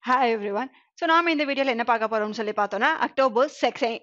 Hi everyone. So நாம இந்த வீடியோல என்ன பார்க்க போறோம்னு சொல்லி பார்த்தோம்னா அக்டோபர்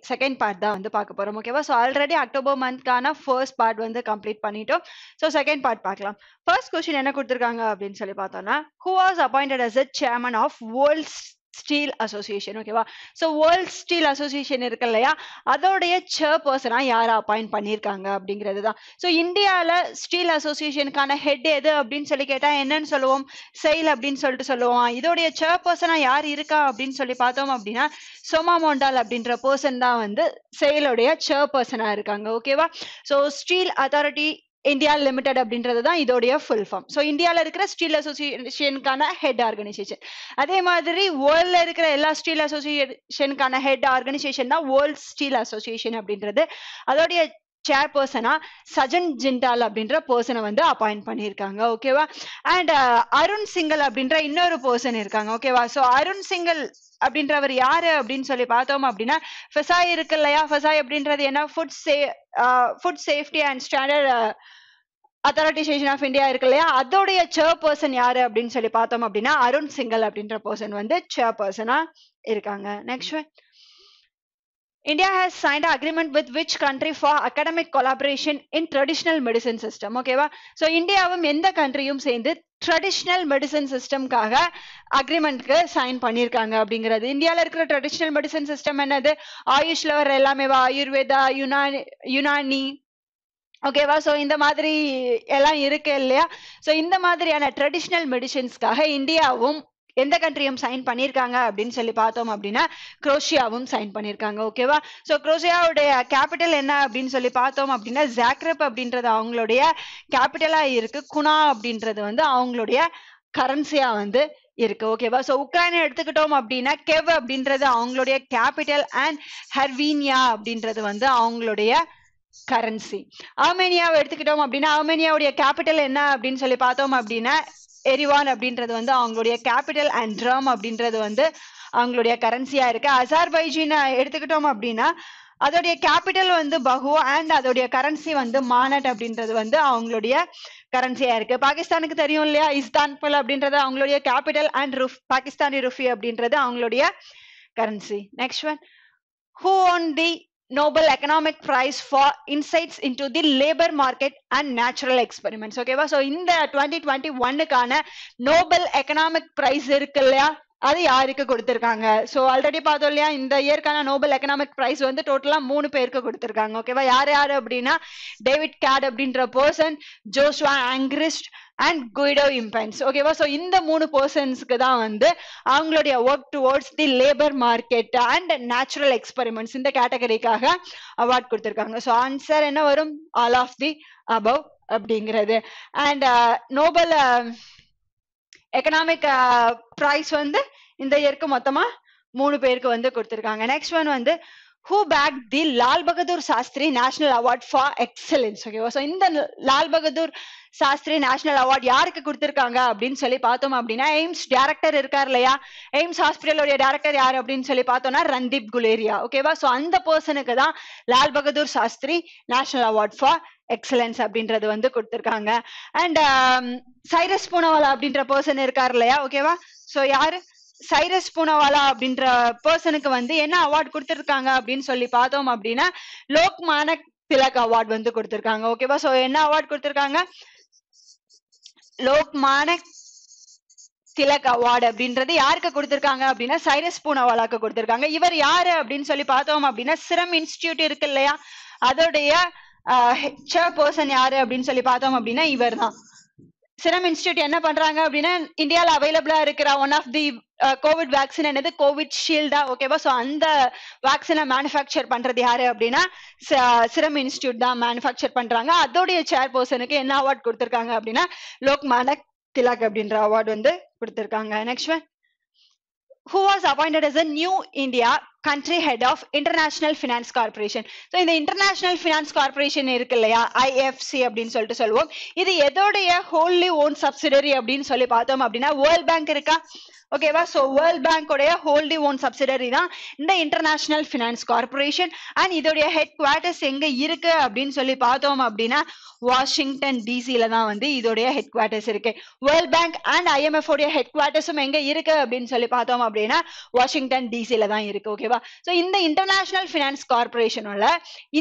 செகண்ட் பார்ட் தான் வந்து பார்க்க போறோம். ஓகேவா? ஸோ ஆல்ரெடி அக்டோபர் மந்த்க்கான ஃபர்ஸ்ட் பார்ட் வந்து கம்ப்ளீட் பண்ணிட்டோம். ஸோ செகண்ட் பார்ட் பார்க்கலாம். ஃபர்ஸ்ட் கொஸ்டின் என்ன கொடுத்துருக்காங்க அப்படின்னு சொல்லி பார்த்தோம்னா who was appointed as the chairman of World steel association. ஓகேவா? ஸோ வேர்ல்ட் ஸ்டீல் அசோசியேஷன் இருக்கு இல்லையா, அதோடைய சேர்பர்சனா யாரை அப்பாயிண்ட் பண்ணியிருக்காங்க அப்படிங்கிறது தான். ஸோ இந்தியாவில் ஸ்டீல் அசோசியேஷனுக்கான ஹெட் எது அப்படின்னு சொல்லி கேட்டால் என்னன்னு சொல்லுவோம்? செயில் அப்படின்னு சொல்லிட்டு சொல்லுவோம். இதோடைய சேர்பர்சனா யார் இருக்கா அப்படின்னு சொல்லி பார்த்தோம் அப்படின்னா சோமா மோண்டால் அப்படின்ற பர்சன் தான் வந்து செயிலுடைய சேர்பர்சனா இருக்காங்க. ஓகேவா? So steel authority India limited அப்படின்றது தான் இதோடைய ஃபுல் ஃபார்ம். ஸோ இந்தியாவில் இருக்கிற ஸ்டீல் அசோசியேஷனுக்கான ஹெட் ஆர்கனைசேஷன். அதே மாதிரி வேர்ல்ட்ல இருக்கிற எல்லா ஸ்டீல் அசோசியேஷனுக்கான ஹெட் ஆர்கனைசேஷன் தான் வேர்ல்ட் ஸ்டீல் அசோசியேஷன் அப்படின்றது. அதோடைய சேர்பர்சனா சஜன் ஜிண்டால் அப்படின்ற பர்சனை வந்து அப்பாயிண்ட் பண்ணியிருக்காங்க. ஓகேவா? அண்ட் அருண் சிங்கல் அப்படின்ற இன்னொரு பர்சன் இருக்காங்க. ஓகேவா? ஸோ அருண் சிங்கல் அப்படின்றவர் யாரு அப்படின்னு சொல்லி பார்த்தோம் அப்படின்னா ஃபெசாய் இருக்கு இல்லையா, ஃபெசாய் அப்படின்றது என்ன, ஃபுட் சேஃப்டி அண்ட் ஸ்டாண்டர்ட் அத்தாரிட்டிசேஷன் ஆஃப் இந்தியா இருக்கு இல்லையா, அதோடைய சேர்பர்சன் யாரு அப்படின்னு சொல்லி பார்த்தோம் அப்படின்னா அருண் சிங்கல் அப்படின்ற பர்சன் வந்து சேர்பர்சனா இருக்காங்க. Next one, India has signed an agreement with which country for academic collaboration in traditional medicine system. ஓகேவா? ஸோ இந்தியாவும் எந்த கண்ட்ரியும் சேர்ந்து ட்ரெடிஷ்னல் மெடிசன் சிஸ்டம்காக அக்ரிமெண்ட்க்கு சைன் பண்ணியிருக்காங்க அப்படிங்கிறது. இந்தியாவில் இருக்கிற ட்ரெடிஷ்னல் மெடிசன் சிஸ்டம் என்னது? ஆயுஷ்ல வர எல்லாமே ஆயுர்வேதா, யுனானி. ஓகேவா? ஸோ இந்த மாதிரி எல்லாம் இருக்கு இல்லையா? ஸோ இந்த மாதிரியான ட்ரெடிஷ்னல் மெடிசன்ஸ்க்காக இந்தியாவும் எந்த கண்ட்ரியும் சைன் பண்ணியிருக்காங்க அப்படின்னு சொல்லி பார்த்தோம் அப்படின்னா குரோஷியாவும் சைன் பண்ணியிருக்காங்க. ஓகேவா? ஸோ குரோஷியாவுடைய கேபிட்டல் என்ன அப்படின்னு சொல்லி பார்த்தோம் அப்படின்னா ஜாக்ரப் அப்படின்றது அவங்களுடைய கேபிட்டலா இருக்கு. குணா அப்படின்றது வந்து அவங்களுடைய கரன்சியா வந்து இருக்கு. ஓகேவா? ஸோ உக்ரைனை எடுத்துக்கிட்டோம் அப்படின்னா கெவ் அப்படின்றது அவங்களுடைய கேபிட்டல் அண்ட் ஹர்வீனியா அப்படின்றது வந்து அவங்களுடைய கரன்சி. ஆர்மேனியாவை எடுத்துக்கிட்டோம் அப்படின்னா ஆர்மேனியாவுடைய கேபிட்டல் என்ன அப்படின்னு சொல்லி பார்த்தோம் அப்படின்னா எரிவான் அப்படின்றது வந்து அவங்களுடைய கேபிட்டல் அண்ட் ட்ரம் அப்படின்றது வந்து அவங்களுடைய கரன்சியா இருக்கு. அசார்பைஜானை எடுத்துக்கிட்டோம் அப்படின்னா அதோடைய கேபிட்டல் வந்து பஹு அண்ட் அதோடைய கரன்சி வந்து மானட் அப்படின்றது வந்து அவங்களுடைய கரன்சியா இருக்கு. பாகிஸ்தானுக்கு தெரியும் இல்லையா, இஸ்தான்புல் அப்படின்றது அவங்களுடைய கேபிட்டல் அண்ட் பாகிஸ்தானி ருஃபி அப்படின்றது அவங்களுடைய currency. Next one, who won the Nobel Economic Prize for insights into the labor market and natural experiments. ஓகேவா? ஸோ இந்த 2021க்கான நோபல் எக்கனாமிக் பிரைஸ் இருக்கு இல்லையா, அது யாருக்கு கொடுத்திருக்காங்க? ஸோ ஆல்ரெடி பார்த்தோம் இல்லையா, இந்த இயர்க்கான நோபல் எக்கனாமிக் பிரைஸ் வந்து டோட்டலா 3 பேருக்கு கொடுத்திருக்காங்க. ஓகேவா? யாரு அப்படின்னா டேவிட் கேட் அப்படின்ற person, Joshua Angrist and Guido Imbens. ஓகேவா? ஸோ இந்த 3 பர்சன்ஸ்க்கு தான் வந்து அவங்களுடைய work towards the labour market and natural experiments இந்த கேட்டகரிக்காக அவார்ட் கொடுத்திருக்காங்க. ஸோ ஆன்சர் என்ன வரும்? ஆல் ஆஃப் தி அபவ் அப்படிங்கிறது. அண்ட் நோபல் எக்கனாமிக் பிரைஸ் வந்து இந்த இயருக்கு மொத்தமா 3 பேருக்கு வந்து கொடுத்திருக்காங்க. நெக்ஸ்ட் ஒன் வந்து who backed the Lal Bahadur Shastri national award for excellence. ஓகேவா? ஸோ இந்த லால் பகதூர் சாஸ்திரி நேஷனல் அவார்ட் யாருக்கு கொடுத்திருக்காங்க அப்படின்னு சொல்லி பார்த்தோம் அப்படின்னா எய்ம்ஸ் டைரக்டர் இருக்கார் இல்லையா, எய்ம்ஸ் ஹாஸ்பிட்டலோட டைரக்டர் யார் அப்படின்னு சொல்லி பார்த்தோம்னா ரன்தீப் குலேரியா. ஓகேவா? ஸோ அந்த பர்சனுக்கு தான் Lal Bahadur Shastri national award for excellence அப்படின்றது வந்து கொடுத்திருக்காங்க. அண்ட் சைரஸ் பூனவாலா அப்படின்ற பர்சன் இருக்கார் இல்லையா. ஓகேவா? ஸோ யாரு? சைரஸ் பூனவாலா அப்படின்ற பர்சனுக்கு வந்து என்ன அவார்ட் கொடுத்திருக்காங்க அப்படின்னு சொல்லி பார்த்தோம் அப்படின்னா லோக்மானக் திலக் அவார்ட் வந்து கொடுத்திருக்காங்க. ஓகேவா? ஸோ என்ன அவார்ட் கொடுத்திருக்காங்க? லோக்மானக் திலக் அவார்டு அப்படின்றது யாருக்கு கொடுத்திருக்காங்க அப்படின்னா சைரஸ் பூனவாலாக்கு கொடுத்திருக்காங்க. இவர் யாரு அப்படின்னு சொல்லி பார்த்தோம் அப்படின்னா சிரம் இன்ஸ்டிடியூட் இருக்கு இல்லையா, அதோடைய சேர்பர்சன் யாரு அப்படின்னு சொல்லி பார்த்தோம் அப்படின்னா இவர் தான். சிரம் இன்ஸ்டிடியூட் என்ன பண்றாங்க அப்படின்னா இந்தியாவில் அவைலபிளா இருக்கிற one of the covid vaccine என்னது? கோவிட் ஷீல்டா. ஓகேவா? ஸோ அந்த வேக்சினை மேனுஃபேக்சர் பண்றது யாரு அப்படின்னா சிரம் இன்ஸ்டிடியூட் தான் மேனுஃபேக்சர் பண்றாங்க. அதோடைய சேர்பர்சனுக்கு என்ன அவார்ட் கொடுத்திருக்காங்க அப்படின்னா லோக்மானக் திலக் அப்படின்ற அவார்டு வந்து கொடுத்திருக்காங்க. Next one, who was appointed as a new India country head of International Finance Corporation. So இந்த International Finance Corporation இருக்கு இல்லையா, IFC அப்படின்னு சொல்லிட்டு சொல்லுவோம். இது எதோடைய wholly owned subsidiary அப்படின்னு சொல்லி பார்த்தோம் அப்படின்னா வேர்ல்ட் பேங்க் இருக்கா, ஓகேவா? சோ வேர்ல்ட் பேங்க் உடைய wholly owned subsidiary தான் இந்த இன்டர்நேஷனல் ஃபினான்ஸ் கார்பரேஷன். அண்ட் இதோடைய ஹெட் குவார்டர்ஸ் எங்க இருக்கு அப்படின்னு சொல்லி பார்த்தோம் அப்படின்னா வாஷிங்டன் டிசில தான் வந்து இதோடைய ஹெட் குவார்டர்ஸ் இருக்கு. வேர்ல்ட் பேங்க் அண்ட் IMF உடைய ஹெட் குவார்டர்ஸும் எங்க இருக்கு அப்படின்னு சொல்லி பார்த்தோம் அப்படின்னா வாஷிங்டன் டிசில தான் இருக்கு, ஓகேவா? சோ இந்த இன்டர்நேஷனல் ஃபினான்ஸ் கார்பரேஷனோட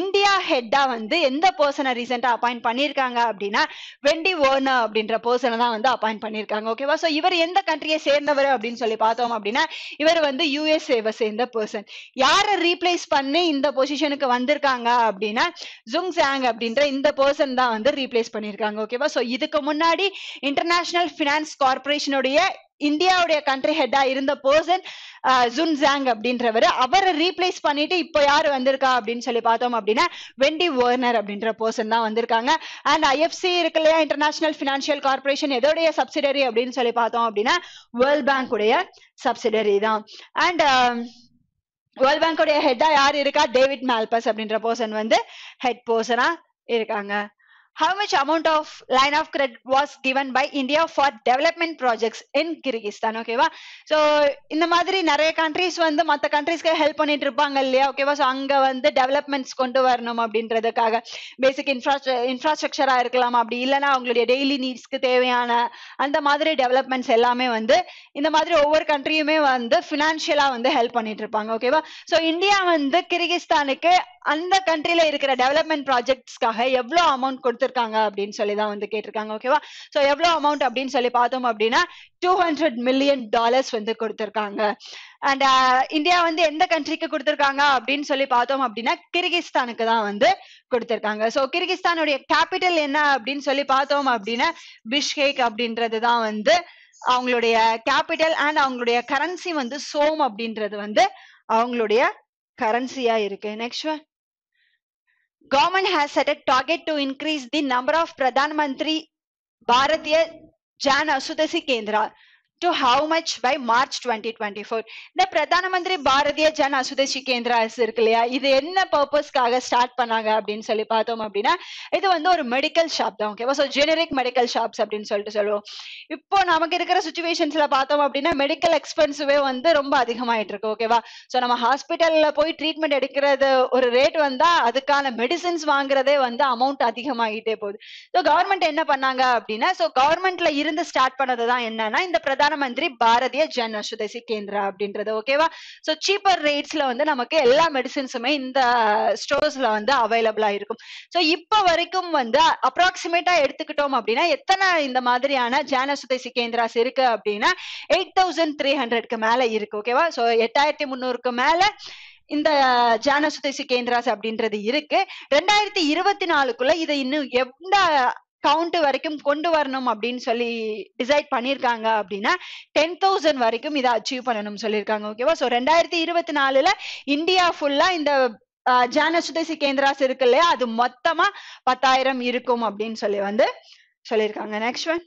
இந்தியா ஹெட்டா வந்து எந்த பர்சனை ரீசெண்டா அப்பாயிண்ட் பண்ணிருக்காங்க அப்படின்னா வெண்டி வர்னர் அப்படின்ற பர்சனை தான் வந்து அப்பாயிண்ட் பண்ணிருக்காங்க, ஓகேவா? சோ இவர் எந்த கண்ட்ரியை சேர்ந்தவர் அப்படின்னு சொல்லி பார்த்தோம் அப்படின்னா இவர் வந்து USA சேர்ந்த பர்சன். யாரை ரீப்ளேஸ் பண்ணி இந்த பொசிஷனுக்கு வந்திருக்காங்க அப்படின்னா ஜுங் ஜாங் அப்படின்ற இந்த பர்சன் தான் வந்து ரீப்ளேஸ் பண்ணிருக்காங்க, ஓகேவா? சோ இதுக்கு முன்னாடி இன்டர்நேஷனல் ஃபினான்ஸ் கார்பரேஷனுடைய இந்தியாவுடைய கண்ட்ரி ஹெட்டா இருந்த பர்சன் ஜுன் ஜாங் அப்படின்றவர், அவரை ரீப்ளேஸ் பண்ணிட்டு இப்போ யாரு வந்திருக்கா அப்படின்னு சொல்லி பார்த்தோம் அப்படின்னா வெண்டி வர்னர் அப்படின்ற பர்சன் தான் வந்திருக்காங்க. அண்ட் IFC இருக்கு இல்லையா, இன்டர்நேஷனல் பினான்சியல் கார்பரேஷன், எதோடைய சப்சிடரி அப்படின்னு சொல்லி பார்த்தோம் அப்படின்னா வேர்ல்ட் பேங்க் உடைய சப்சிடரி தான். அண்ட் வேர்ல்ட் பேங்க் உடைய ஹெட்டா யார் இருக்கா, டேவிட் மால்பஸ் அப்படின்ற பர்சன் வந்து ஹெட் பர்சனா இருக்காங்க. How much amount of line of credit was given by India for development projects in Kyrgyzstan, ஓகேவா? சோ இந்த மாதிரி நிறைய கண்ட்ரீஸ் வந்து மற்ற கண்ட்ரீஸ்க்கு ஹெல்ப் பண்ணிட்டு இருப்பாங்க இல்லையா, ஓகேவா? சோ அங்க வந்து டெவலப்மெண்ட்ஸ் கொண்டு வரணும் அப்படின்றதுக்காக பேசிக் இன்ஃப்ராஸ்ட்ரக்சரா இருக்கலாம், அப்படி இல்லைன்னா அவங்களுடைய டெய்லி நீட்ஸ்க்கு தேவையான அந்த மாதிரி டெவலப்மெண்ட்ஸ் எல்லாமே வந்து இந்த மாதிரி ஒவ்வொரு கண்ட்ரியுமே வந்து பினான்சியலா வந்து ஹெல்ப் பண்ணிட்டு இருப்பாங்க, ஓகேவா? சோ இந்தியா வந்து கிர்கிஸ்தானுக்கு அந்த கண்ட்ரில இருக்கிற டெவலப்மெண்ட் ப்ராஜெக்ட்ஸ்க்காக எவ்வளவு அமௌண்ட் கொடுத்திருக்காங்க அப்படின்னு சொல்லி தான் வந்து கேட்டிருக்காங்க, ஓகேவா? சோ எவ்வளவு அமௌண்ட் அப்படின்னு சொல்லி பார்த்தோம் அப்படின்னா $200 million வந்து கொடுத்திருக்காங்க. அண்ட் இந்தியா வந்து எந்த கண்ட்ரிக்கு கொடுத்திருக்காங்க அப்படின்னு சொல்லி பார்த்தோம் அப்படின்னா கிர்கிஸ்தானுக்கு தான் வந்து கொடுத்திருக்காங்க. சோ கிர்கிஸ்தானுடைய கேபிட்டல் என்ன அப்படின்னு சொல்லி பார்த்தோம் அப்படின்னா பிஷ்கேக் அப்படின்றது தான் வந்து அவங்களுடைய கேபிட்டல். அண்ட் அவங்களுடைய கரன்சி வந்து சோம் அப்படின்றது வந்து அவங்களுடைய கரன்சியா இருக்கு. Next one, government has set a target to increase the number of Pradhan Mantri Bharatiya Jan Asudasi Kendra to how much by March 2024. இந்த பிரதான மந்திரி பாரதிய ஜன் அசுதேசி கேந்திராஸ் இருக்கு இல்லையா, இது என்ன பர்பஸ்க்காக ஸ்டார்ட் பண்ணாங்க அப்படின்னு சொல்லி பார்த்தோம் அப்படின்னா இது வந்து ஒரு மெடிக்கல் ஷாப் தான், ஓகேவா? ஸோ ஜெனரிக் மெடிக்கல் ஷாப்ஸ் அப்படின்னு சொல்லிட்டு சொல்லுவோம். இப்போ நமக்கு இருக்கிற சுச்சுவேஷன்ஸ்ல பார்த்தோம் அப்படின்னா மெடிக்கல் எக்ஸ்பென்சிவே வந்து ரொம்ப அதிகமாயிட்டு இருக்கு, ஓகேவா? ஸோ நம்ம ஹாஸ்பிட்டல்ல போய் ட்ரீட்மெண்ட் எடுக்கிறது ஒரு ரேட் வந்தா அதுக்கான மெடிசின்ஸ் வாங்குறதே வந்து அமௌண்ட் அதிகமாகிட்டே போகுது. ஸோ கவர்மெண்ட் என்ன பண்ணாங்க அப்படின்னா, ஸோ கவர்மெண்ட்ல இருந்து ஸ்டார்ட் பண்ணது தான் என்னன்னா இந்த பிரதான மந்திரி பாரதிய ஜன் அசுதேசி கேந்திரா அப்படின்றது, ஓகேவா? சோ சீப்பர் ரேட்ஸ்ல வந்து நமக்கு எல்லா மெடிசின்ஸுமே இந்த ஸ்டோர்ஸ்ல வந்து அவைலபிளா இருக்கும். சோ இப்ப வரைக்கும் வந்து அப்ராக்சிமேட்டா எடுத்துக்கிட்டோம் அப்படின்னா எத்தனை இந்த மாதிரியான ஜன் அசுதேசி கேந்திராஸ் இருக்கு அப்படின்னா 8300க்கு மேல இருக்கு, ஓகேவா? சோ 8300க்கு மேல இந்த ஜான சுதேசி கேந்திராஸ் அப்படின்றது இருக்கு. 2024க்குள்ள இதை இன்னும் எந்த கவுண்ட் வரைக்கும் கொண்டு வரணும் அப்படின்னு சொல்லி டிசைட் பண்ணிருக்காங்க அப்படின்னா 10,000 வரைக்கும் இதை அச்சீவ் பண்ணணும் சொல்லியிருக்காங்க, ஓகேவா? சோ 2024ல இந்தியா ஃபுல்லா இந்த ஜான சுதேசி கேந்திராஸ் இருக்கு இல்லையா, அது மொத்தமா 10,000 இருக்கும் அப்படின்னு சொல்லி வந்து சொல்லியிருக்காங்க. Next one,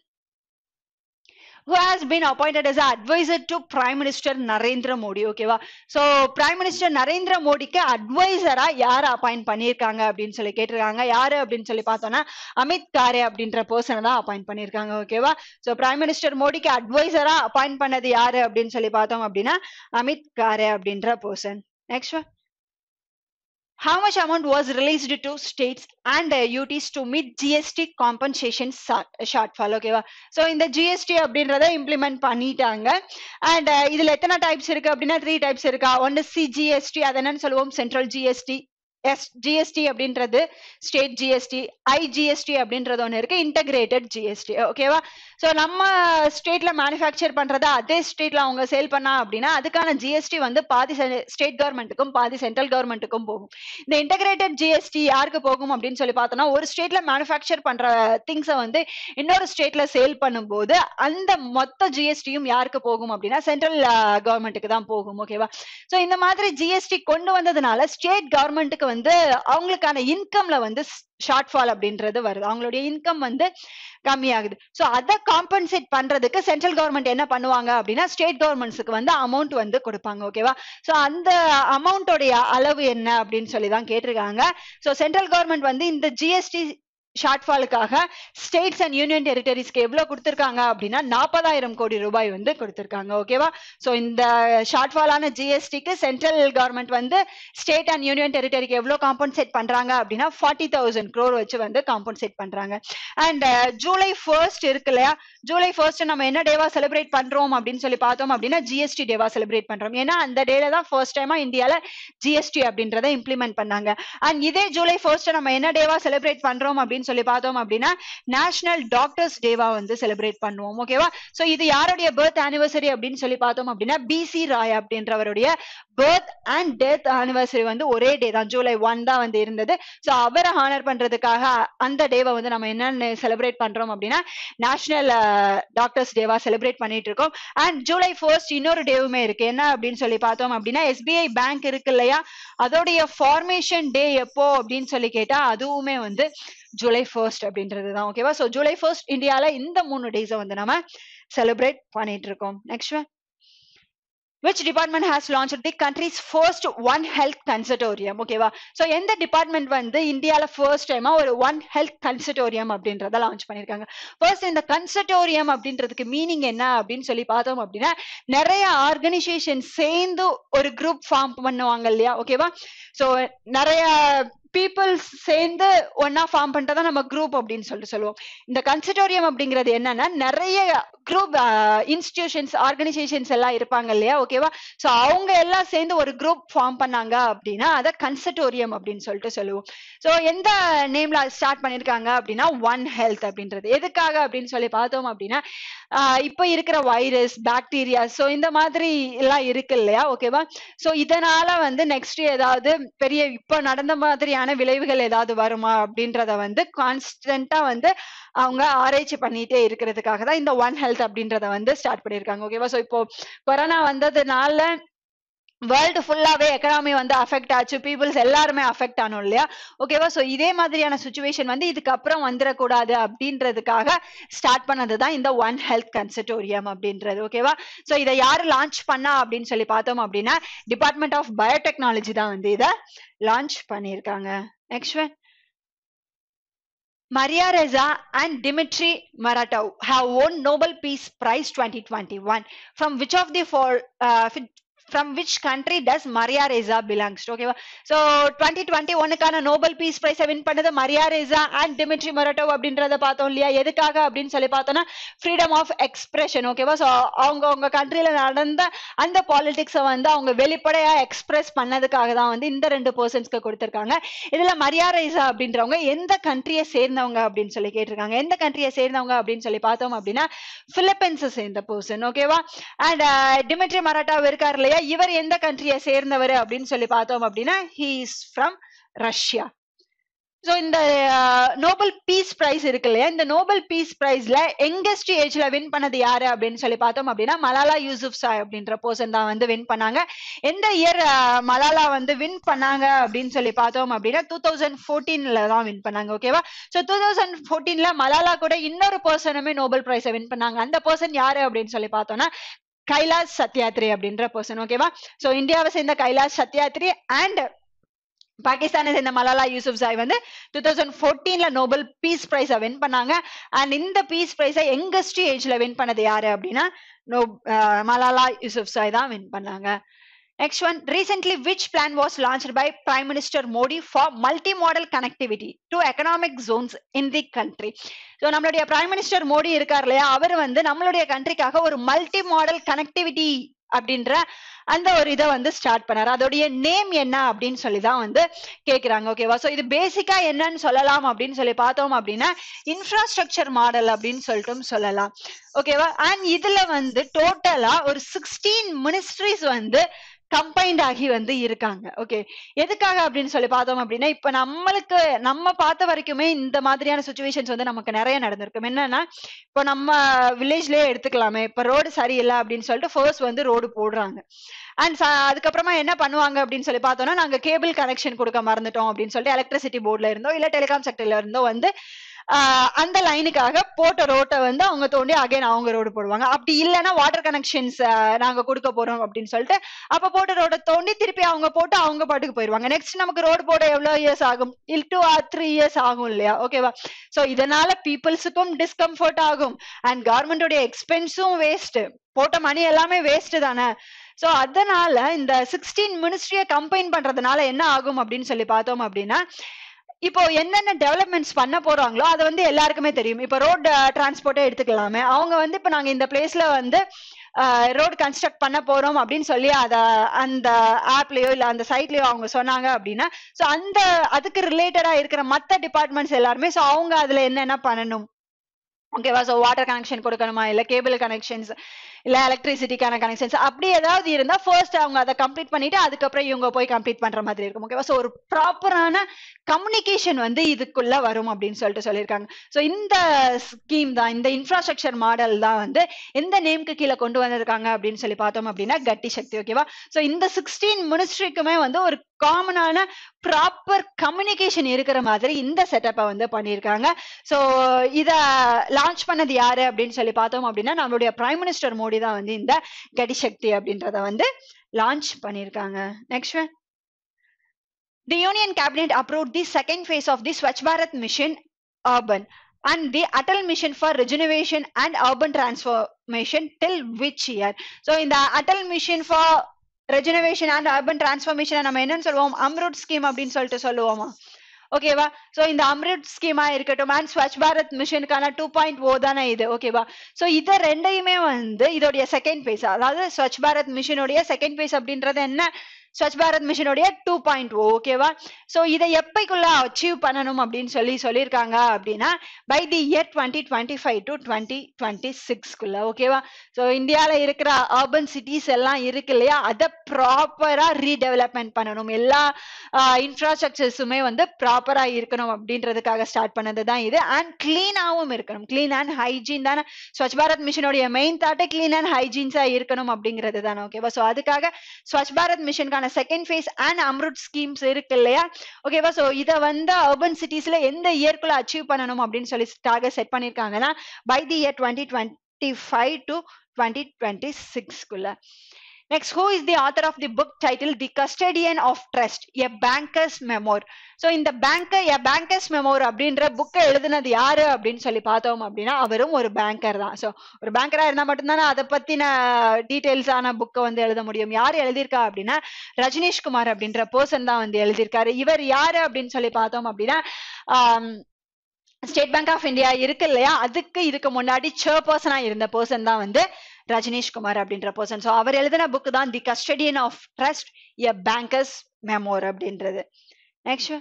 who has been appointed as an advisor to Prime Minister Narendra Modi, ஓகேவா? சோ Prime Minister Narendra மோடிக்கு அட்வைசரா யாரை அப்பாயிண்ட் பண்ணியிருக்காங்க அப்படின்னு சொல்லி கேட்டிருக்காங்க. யாரு அப்படின்னு சொல்லி பார்த்தோம்னா அமித் காரே அப்படின்ற பர்சனை தான் அப்பாயிண்ட் பண்ணியிருக்காங்க, ஓகேவா? சோ Prime Minister மோடிக்கு அட்வைசரா அப்பாயிண்ட் பண்ணது யாரு அப்படின்னு சொல்லி பார்த்தோம் அப்படின்னா அமித் காரே அப்படின்ற person. Next one, how much amount was released to states and UTs to meet GST compensation shortfall, ஓகேவா? சோ இந்த GST அப்படின்றத இம்ப்ளிமெண்ட் பண்ணிட்டாங்க. அண்ட் இதுல எத்தனை டைப்ஸ் இருக்கு அப்படின்னா 3 டைப்ஸ் இருக்கா. ஒன்னு CGST, அது என்னன்னு சொல்லுவோம் சென்ட்ரல் GST. GST அப்படின்றது ஸ்டேட் GST. IGST அப்படின்றது ஒன்று இருக்கு, இன்டகிரேட்டட் GST, ஓகேவா? ஸோ நம்ம ஸ்டேட்ல மேனுஃபேக்சர் பண்றதா அதே ஸ்டேட்ல அவங்க சேல் பண்ணா அப்படின்னா அதுக்கான GST வந்து பாதி ஸ்டேட் கவர்மெண்ட்டுக்கும் பாதி சென்ட்ரல் கவர்மெண்ட்டுக்கும் போகும். இந்த இன்டகிரேட்டட் GST யாருக்கு போகும் அப்படின்னு சொல்லி பார்த்தோம்னா ஒரு ஸ்டேட்ல மேனுஃபேக்சர் பண்ற திங்ஸை வந்து இன்னொரு ஸ்டேட்ல சேல் பண்ணும்போது அந்த மொத்த GSTயும் யாருக்கு போகும் அப்படின்னா சென்ட்ரல் கவர்மெண்ட்டுக்கு தான் போகும், ஓகேவா? ஸோ இந்த மாதிரி GST கொண்டு வந்ததுனால ஸ்டேட் கவர்மெண்ட்டுக்கு வந்து அவங்களுக்கான இன்கம்ல வந்து ஷார்ட் ஃபால் அப்படின்றது வருது. அவங்களுடைய இன்கம் வந்து கம்மியாகுது. சோ அதை காம்பன்சேட் பண்றதுக்கு சென்ட்ரல் கவர்மெண்ட் என்ன பண்ணுவாங்க அப்படின்னா ஸ்டேட் கவர்மெண்ட்ஸுக்கு வந்து அமௌண்ட் வந்து கொடுப்பாங்க. ஓகேவா? சோ அந்த அமௌண்டோடைய அளவு என்ன அப்படின்னு சொல்லி தான் கேட்டிருக்காங்க. சோ சென்ட்ரல் கவர்மெண்ட் வந்து இந்த ஜிஎஸ்டி ஷார்ட்ஃபாலுக்காக ஸ்டேட்ஸ் அண்ட் யூனியன் டெரிட்டரிஸ்க்கு எவ்வளவு கொடுத்திருக்காங்க அப்படின்னா 40,000 கோடி ரூபாய் வந்து கொடுத்திருக்காங்க. ஓகேவா? சோ இந்த ஷார்ட்ஃபாலான ஜிஎஸ்டிக்கு சென்ட்ரல் கவர்மெண்ட் வந்து ஸ்டேட் அண்ட் யூனியன் டெரிட்டரிக்கு எவ்வளவு காம்பன்சேட் பண்றாங்க அப்படின்னா 40,000 crore வச்சு வந்து காம்பன்சேட் பண்றாங்க. அண்ட் ஜூலை 1st இருக்கு இல்லையா, ஜூலை 1st நம்ம என்ன டேவா செலிப்ரேட் பண்றோம் அப்படின்னு சொல்லி பார்த்தோம் அப்படின்னா ஜிஎஸ்டி டேவா செலிப்ரேட் பண்றோம். ஏன்னா அந்த டேல தான் ஃபர்ஸ்ட் டைமா இந்தியால ஜிஎஸ்டி அப்படின்றத இம்ப்ளிமெண்ட் பண்ணாங்க. அண்ட் இதே ஜூலை 1st நம்ம என்ன டேவா செலிப்ரேட் பண்றோம் அப்படின்னு சொல்லி பார்த்தோம் அப்படின்னா நேஷனல் டாக்டர்ஸ் டேவா வந்து செலிப்ரேட் பண்ணுவோம். ஓகேவா? சோ இது யாருடைய பர்த் ஆனிவர்சரி அப்படின்னு சொல்லி பார்த்தோம் அப்படின்னா பிசி ராய் அப்படின்றவருடைய பர்த் அண்ட் டெத் ஆனிவர்சரி வந்து ஒரே டே தான், ஜூலை 1 தான் வந்து இருந்தது. சோ அவரை ஹானர் பண்றதுக்காக அந்த டேவை வந்து நம்ம என்ன செலிப்ரேட் பண்றோம் அப்படின்னா நேஷனல் டாக்டர்ஸ் டேவா செலிப்ரேட் பண்ணிட்டு இருக்கோம். அண்ட் ஜூலை 1st இன்னொரு டேவுமே இருக்கு. என்ன அப்படின்னு சொல்லி பார்த்தோம் அப்படின்னா எஸ்பிஐ பேங்க் இருக்கு இல்லையா, அதோடைய ஃபார்மேஷன் டே எப்போ அப்படின்னு சொல்லி கேட்டா அதுவுமே வந்து ஜூலை 1st அப்படின்றதுதான். ஓகேவா? சோ ஜூலை 1st இந்தியால இந்த 3 டேஸை வந்து நம்ம செலிப்ரேட் பண்ணிட்டு இருக்கோம். Next one, which department has launched the country's first One Health Consortium? ஓகேவா? சோ எந்த டிபார்ட்மெண்ட் வந்து இந்தியால ஃபர்ஸ்ட் டைமா ஒரு ஒன் ஹெல்த் கன்சர்டோரியம் அப்படின்றத லான்ச் பண்ணிருக்காங்க. ஃபர்ஸ்ட் இந்த கன்சர்டோரியம் அப்படின்றதுக்கு மீனிங் என்ன அப்படின்னு சொல்லி பார்த்தோம் அப்படின்னா நிறைய ஆர்கனைசேஷன் சேர்ந்து ஒரு குரூப் ஃபார்ம் பண்ணுவாங்க இல்லையா? ஓகேவா? சோ நிறைய பீப்புள்ஸ் சேர்ந்து ஒன்னா ஃபார்ம் பண்றதா நம்ம குரூப் அப்படின்னு சொல்லிட்டு சொல்லுவோம். இந்த கன்சர்டோரியம் அப்படிங்கிறது என்னன்னா நிறைய குரூப் இன்ஸ்டிடியூஷன்ஸ் ஆர்கனைசேஷன்ஸ் எல்லாம் இருப்பாங்க இல்லையா? ஓகேவா? சோ அவங்க எல்லாம் சேர்ந்து ஒரு குரூப் ஃபார்ம் பண்ணாங்க அப்படின்னா அதை கன்சர்டோரியம் அப்படின்னு சொல்லிட்டு சொல்லுவோம். சோ எந்த நேம்ல ஸ்டார்ட் பண்ணிருக்காங்க அப்படின்னா ஒன் ஹெல்த் அப்படின்றது. எதுக்காக அப்படின்னு சொல்லி பார்த்தோம் அப்படின்னா இப்ப இருக்கிற வைரஸ் பாக்டீரியா சோ இந்த மாதிரி எல்லாம் இருக்கு இல்லையா? ஓகேவா? சோ இதனால வந்து நெக்ஸ்ட் ஏதாவது பெரிய இப்ப நடந்த மாதிரியான விளைவுகள் ஏதாவது வருமா அப்படின்றத வந்து கான்ஸ்டன்டா வந்து அவங்க ஆராய்ச்சி பண்ணிட்டே இருக்கிறதுக்காக தான் இந்த ஒன் ஹெல்த் அப்படின்றத வந்து ஸ்டார்ட் பண்ணிருக்காங்க. ஓகேவா? சோ இப்போ கொரோனா வந்ததுனால வேர்ல்டு ஃபுல்லாவே எக்கனாமி வந்து அஃபெக்ட் ஆச்சு, பீப்புள்ஸ் எல்லாருமே அஃபெக்ட் ஆனோம் இல்லையா? ஓகேவா? சோ இதே மாதிரியான சுச்சுவேஷன் வந்து இதுக்கப்புறம் வந்துடக்கூடாது அப்படின்றதுக்காக ஸ்டார்ட் பண்ணதுதான் இந்த ஒன் ஹெல்த் கன்சர்டோரியம் அப்படின்றது. ஓகேவா? சோ இதை யாரு லான்ச் பண்ணா அப்படின்னு சொல்லி பார்த்தோம் அப்படின்னா டிபார்ட்மெண்ட் ஆஃப் பயோடெக்னாலஜி தான் வந்து இதை லான்ச் பண்ணியிருக்காங்க. Next one, Maria Reza and Dmitry Muratov have won Nobel Peace Prize 2021. From which of the from which country does Maria Reza belongs to? Okay, so 2021க்கான நோபல் பீஸ் பிரைஸ் வின் பண்ணது Maria Ressa and Dmitry Muratov அப்படின்றத பார்த்தோம் இல்லையா? எதுக்காக அப்படின்னு சொல்லி பார்த்தோம்னா freedom of expression. ஓகேவா? ஸோ அவங்க கண்ட்ரியில நடந்த அந்த பாலிடிக்ஸை வந்து அவங்க வெளிப்படையா எக்ஸ்பிரஸ் பண்ணதுக்காக தான் வந்து இந்த 2 பர்சன்ஸ்க்கு கொடுத்திருக்காங்க. இதுல மரியா ரேசா அப்படின்றவங்க எந்த கண்ட்ரியை சேர்ந்தவங்க அப்படின்னு சொல்லி கேட்டிருக்காங்க. எந்த கண்ட்ரியை சேர்ந்தவங்க அப்படின்னு சொல்லி பார்த்தோம் அப்படின்னா பிலிப்பைன்ஸை சேர்ந்த பர்சன். ஓகேவா? அண்ட் டிமிட்ரி மொரட்டோவ் இருக்காரு இல்லையா, இவர் எந்த கண்ட்ரியை சேர்ந்தவர் அப்படின்னு சொல்லி பார்த்தோம் அப்படின்னா he is from Russia. So இந்த நோபல் பீஸ் பிரைஸ் இருக்கு இல்லையா, இந்த நோபல் பீஸ் பிரைஸ்ல யங்கஸ்ட் ஏஜ்ல வின் பண்ணது யாரு அப்படின்னு சொல்லி பார்த்தோம் அப்படின்னா மலாலா யூசுப்சாய் அப்படின்ற பர்சன் தான் வந்து வின் பண்ணாங்க. எந்த இயர் மலாலா வந்து வின் பண்ணாங்க அப்படின்னு சொல்லி பார்த்தோம் அப்படின்னா 2014ல தான் வின் பண்ணாங்க. ஓகேவா? சோ 2014ல மலாலா கூட இன்னொரு பர்சனுமே நோபல் பிரைஸை வின் பண்ணாங்க. அந்த பர்சன் யாரு அப்படின்னு சொல்லி பார்த்தோம்னா கைலாஷ் சத்யாத்ரி அப்படின்ற பர்சன். ஓகேவா? சோ இந்தியாவை சேர்ந்த கைலாஷ் சத்யாத்ரி அண்ட் பாகிஸ்தானை சேர்ந்த மலாலா யூசுப்சாய் வந்து 2014ல நோபல் பீஸ் பிரைஸை வின் பண்ணாங்க. அண்ட் இந்த பீஸ் பிரைஸை யங்கஸ்ட் ஏஜ்ல வின் பண்ணது யாரு அப்படின்னா மலாலா யூசுப்சாய் தான் வின் பண்ணாங்க. Next one, recently which plan was launched by Prime Minister Modi for multimodal connectivity to economic zones in the country? So நம்மளுடைய பிரைம் மினிஸ்டர் மோடி இருக்கார் இல்லையா, அவர் வந்து நம்மளுடைய கண்ட்ரிக்காக ஒரு மல்டி மாடல் கனெக்டிவிட்டி அப்படின்ற அந்த ஒரு இதை வந்து ஸ்டார்ட் பண்ணாரு. அதோடைய நேம் என்ன அப்படின்னு சொல்லிதான் வந்து கேக்குறாங்க. ஓகேவா? சோ இது பேசிக்கா என்னன்னு சொல்லலாம் அப்படின்னு சொல்லி பார்த்தோம் அப்படின்னா இன்ஃப்ராஸ்ட்ரக்சர் மாடல் அப்படின்னு சொல்லிட்டு சொல்லலாம். ஓகேவா? அண்ட் இதுல வந்து டோட்டலா ஒரு 16 மினிஸ்ட்ரிஸ் வந்து கம்பைன்ட் ஆகி வந்து இருக்காங்க. ஓகே, எதுக்காக அப்படின்னு சொல்லி பார்த்தோம் அப்படின்னா, இப்ப நம்ம பார்த்த வரைக்குமே இந்த மாதிரியான சுச்சுவேஷன்ஸ் வந்து நமக்கு நிறைய நடந்திருக்கும். என்னன்னா, இப்போ நம்ம வில்லேஜ்லயே எடுத்துக்கலாமே, இப்ப ரோடு சரியில்லை அப்படின்னு சொல்லிட்டு ஃபர்ஸ்ட் வந்து ரோடு போடுறாங்க. அண்ட் அதுக்கப்புறமா என்ன பண்ணுவாங்க அப்படின்னு சொல்லி பார்த்தோம்னா, நாங்க கேபிள் கனெக்ஷன் கொடுக்க மறந்துட்டோம் அப்படின்னு சொல்லிட்டு எலக்ட்ரிசிட்டி போர்ட்ல இருந்தோ இல்ல டெலிகாம் செக்டர்ல இருந்தோ வந்து அந்த லைனுக்காக போட்ட ரோட்டை வந்து அவங்க தோண்டி அகைன் அவங்க ரோடு போடுவாங்க. அப்படி இல்லைன்னா வாட்டர் கனெக்ஷன்ஸ் நாங்க கொடுக்க போறோம் அப்படின்னு சொல்லிட்டு அப்ப போட்ட ரோட தோண்டி திருப்பி அவங்க போட்டு அவங்க பாட்டுக்கு போயிருவாங்க. நெக்ஸ்ட் நமக்கு ரோடு போட எவ்வளவு இயர்ஸ் ஆகும்? 2 or 3 years ஆகும் இல்லையா? ஓகேவா? சோ இதனால பீப்புள்ஸுக்கும் டிஸ்கம்ஃபர்ட் ஆகும் அண்ட் கவர்மெண்டோட எக்ஸ்பென்ஸும் வேஸ்ட், போட்ட மணி எல்லாமே வேஸ்ட் தானே. சோ அதனால இந்த 16 மினிஸ்ட்ரியை கம்பைன் பண்றதுனால என்ன ஆகும் அப்படின்னு சொல்லி பார்த்தோம் அப்படின்னா, இப்போ என்னென்ன டெவலப்மெண்ட்ஸ் பண்ண போறாங்களோ அது வந்து எல்லாருக்குமே தெரியும். இப்போ ரோட் டிரான்ஸ்போர்ட்டே எடுத்துக்கலாமே, அவங்க வந்து இப்போ நாங்க இந்த பிளேஸ்ல வந்து ரோடு கன்ஸ்ட்ரக்ட் பண்ண போறோம் அப்படின்னு சொல்லி அந்த ஆப்லயோ இல்ல அந்த சைட்லயோ அவங்க சொன்னாங்க அப்படின்னா, சோ அதுக்கு ரிலேட்டடா இருக்கிற மத்த டிபார்ட்மெண்ட்ஸ் எல்லாருமே சோ அவங்க அதுல என்னென்ன பண்ணணும், ஓகேவா? சோ வாட்டர் கனெக்ஷன் கொடுக்கணுமா, இல்ல கேபிள் கனெக்ஷன்ஸ், இல்ல எலக்ட்ரிசிட்டிக்கான கனெக்ஷன்ஸ், அப்படி ஏதாவது இருந்தா ஃபர்ஸ்ட் அவங்க அதை கம்ப்ளீட் பண்ணிட்டு அதுக்கப்புறம் இவங்க போய் கம்ப்ளீட் பண்ற மாதிரி இருக்கும். ஓகேவா? சோ ஒரு ப்ராப்பரான கம்யூனிகேஷன் வந்து இதுக்குள்ள வரும் அப்படின்னு சொல்லிட்டு சொல்லியிருக்காங்க. சோ இந்த ஸ்கீம் தான், இந்த இன்ஃப்ராஸ்ட்ரக்சர் மாடல் தான் வந்து எந்த நேம்க்கு கீழே கொண்டு வந்திருக்காங்க அப்படின்னு சொல்லி பார்த்தோம் அப்படின்னா கட்டி சக்தி. ஓகேவா? சோ இந்த 16 மினிஸ்ட்ரிக்குமே வந்து ஒரு காமனான ப்ராப்பர் கம்யூனிகேஷன் இருக்கிற மாதிரி இந்த செட்டப்பை வந்து பண்ணியிருக்காங்க. சோ இத லான்ச் பண்ணது யாரு அப்படின்னு சொல்லி பார்த்தோம் அப்படின்னா, நம்மளுடைய பிரைம் மினிஸ்டர் மோடி தான் வந்து இந்த கட்டி சக்தி அப்படின்றத வந்து லான்ச் பண்ணியிருக்காங்க. Next one, the Union Cabinet approved the second phase of the Swachh Bharat Mission Urban and the Atal Mission for Regeneration and Urban Transformation till which year? So in the Atal Mission for Regeneration and Urban Transformation நம்ம என்னன்னு சொல்லுவோம்? Amrut scheme அப்படின்னு சொல்லிட்டு சொல்லுவோமா? ஓகேவா? So இந்த Amrut schema இருக்கட்டும் and Swachh Bharat மிஷனுக்கான 2.0 தானே இது. ஓகேவா? சோ இத ரெண்டையுமே வந்து இதோடைய செகண்ட் பேஸ், அதாவது ஸ்வச் பாரத் மிஷனுடைய செகண்ட் பேஸ் அப்படின்றது என்ன? ஸ்வச் பாரத் மிஷனுடைய 2.0. ஓகேவா? சோ இதை எப்பைக்குள்ள அச்சீவ் பண்ணணும் அப்படின்னு சொல்லியிருக்காங்க அப்படின்னா பை தி இயர் 2025 to 2026 ஓகேவா? சோ இந்தியால இருக்கிற அர்பன் சிட்டிஸ் எல்லாம் இருக்கு இல்லையா, அதை ப்ராப்பரா ரீடெவலப்மெண்ட் பண்ணணும், எல்லா இன்ஃப்ராஸ்ட்ரக்சர்ஸுமே வந்து ப்ராப்பரா இருக்கணும் அப்படின்றதுக்காக ஸ்டார்ட் பண்ணது தான் இது. அண்ட் கிளீனாவும் இருக்கணும், கிளீன் அண்ட் ஹைஜீன் தானே ஸ்வச் பாரத் மிஷனுடைய மெயின் தாட்டே, கிளீன் அண்ட் ஹைஜீன்ஸா இருக்கணும் அப்படிங்கிறது தானே. ஓகேவா? சோ அதுக்காக ஸ்வச் பாரத் மிஷனுக்கான second phase and Amrut schemes இருக்கு இல்லையா? ஓகேவா? சோ இத வந்து அர்பன் சிட்டிஸ்ல எந்த இயர்க்குள்ள அச்சீவ் பண்ணணும் அப்படின்னு சொல்லி டார்கெட் செட் பண்ணிருக்காங்கன்னா by the year 2025 to 2026. Next, who is the author of the book titled The Custodian of Trust, A Banker's Memoir? So இந்த A Banker's Memoir அப்படின்ற புக்கை எழுதுனது யாரு அப்படின்னு சொல்லி பார்த்தோம் அப்படின்னா அவரும் ஒரு பேங்கர் தான். ஸோ ஒரு பேங்கரா இருந்தா மட்டும்தானே அதை பத்தின டீடைல்ஸான புக்கை வந்து எழுத முடியும். யார் எழுதியிருக்கா அப்படின்னா ரஜினிஷ் குமார் அப்படின்ற பர்சன் தான் வந்து எழுதியிருக்காரு. இவர் யாரு அப்படின்னு சொல்லி பார்த்தோம் அப்படின்னா ஸ்டேட் பேங்க் ஆஃப் இந்தியா இருக்கு இல்லையா, அதுக்கு இதுக்கு முன்னாடி சேர்பர்சனா இருந்த பர்சன் தான் வந்து ரஜினிஷ் குமார் அப்படின்ற பர்சன். ஸோ அவர் எழுதின புக் தான் the custodian of trust, a banker's memoir அப்படின்றது. Next,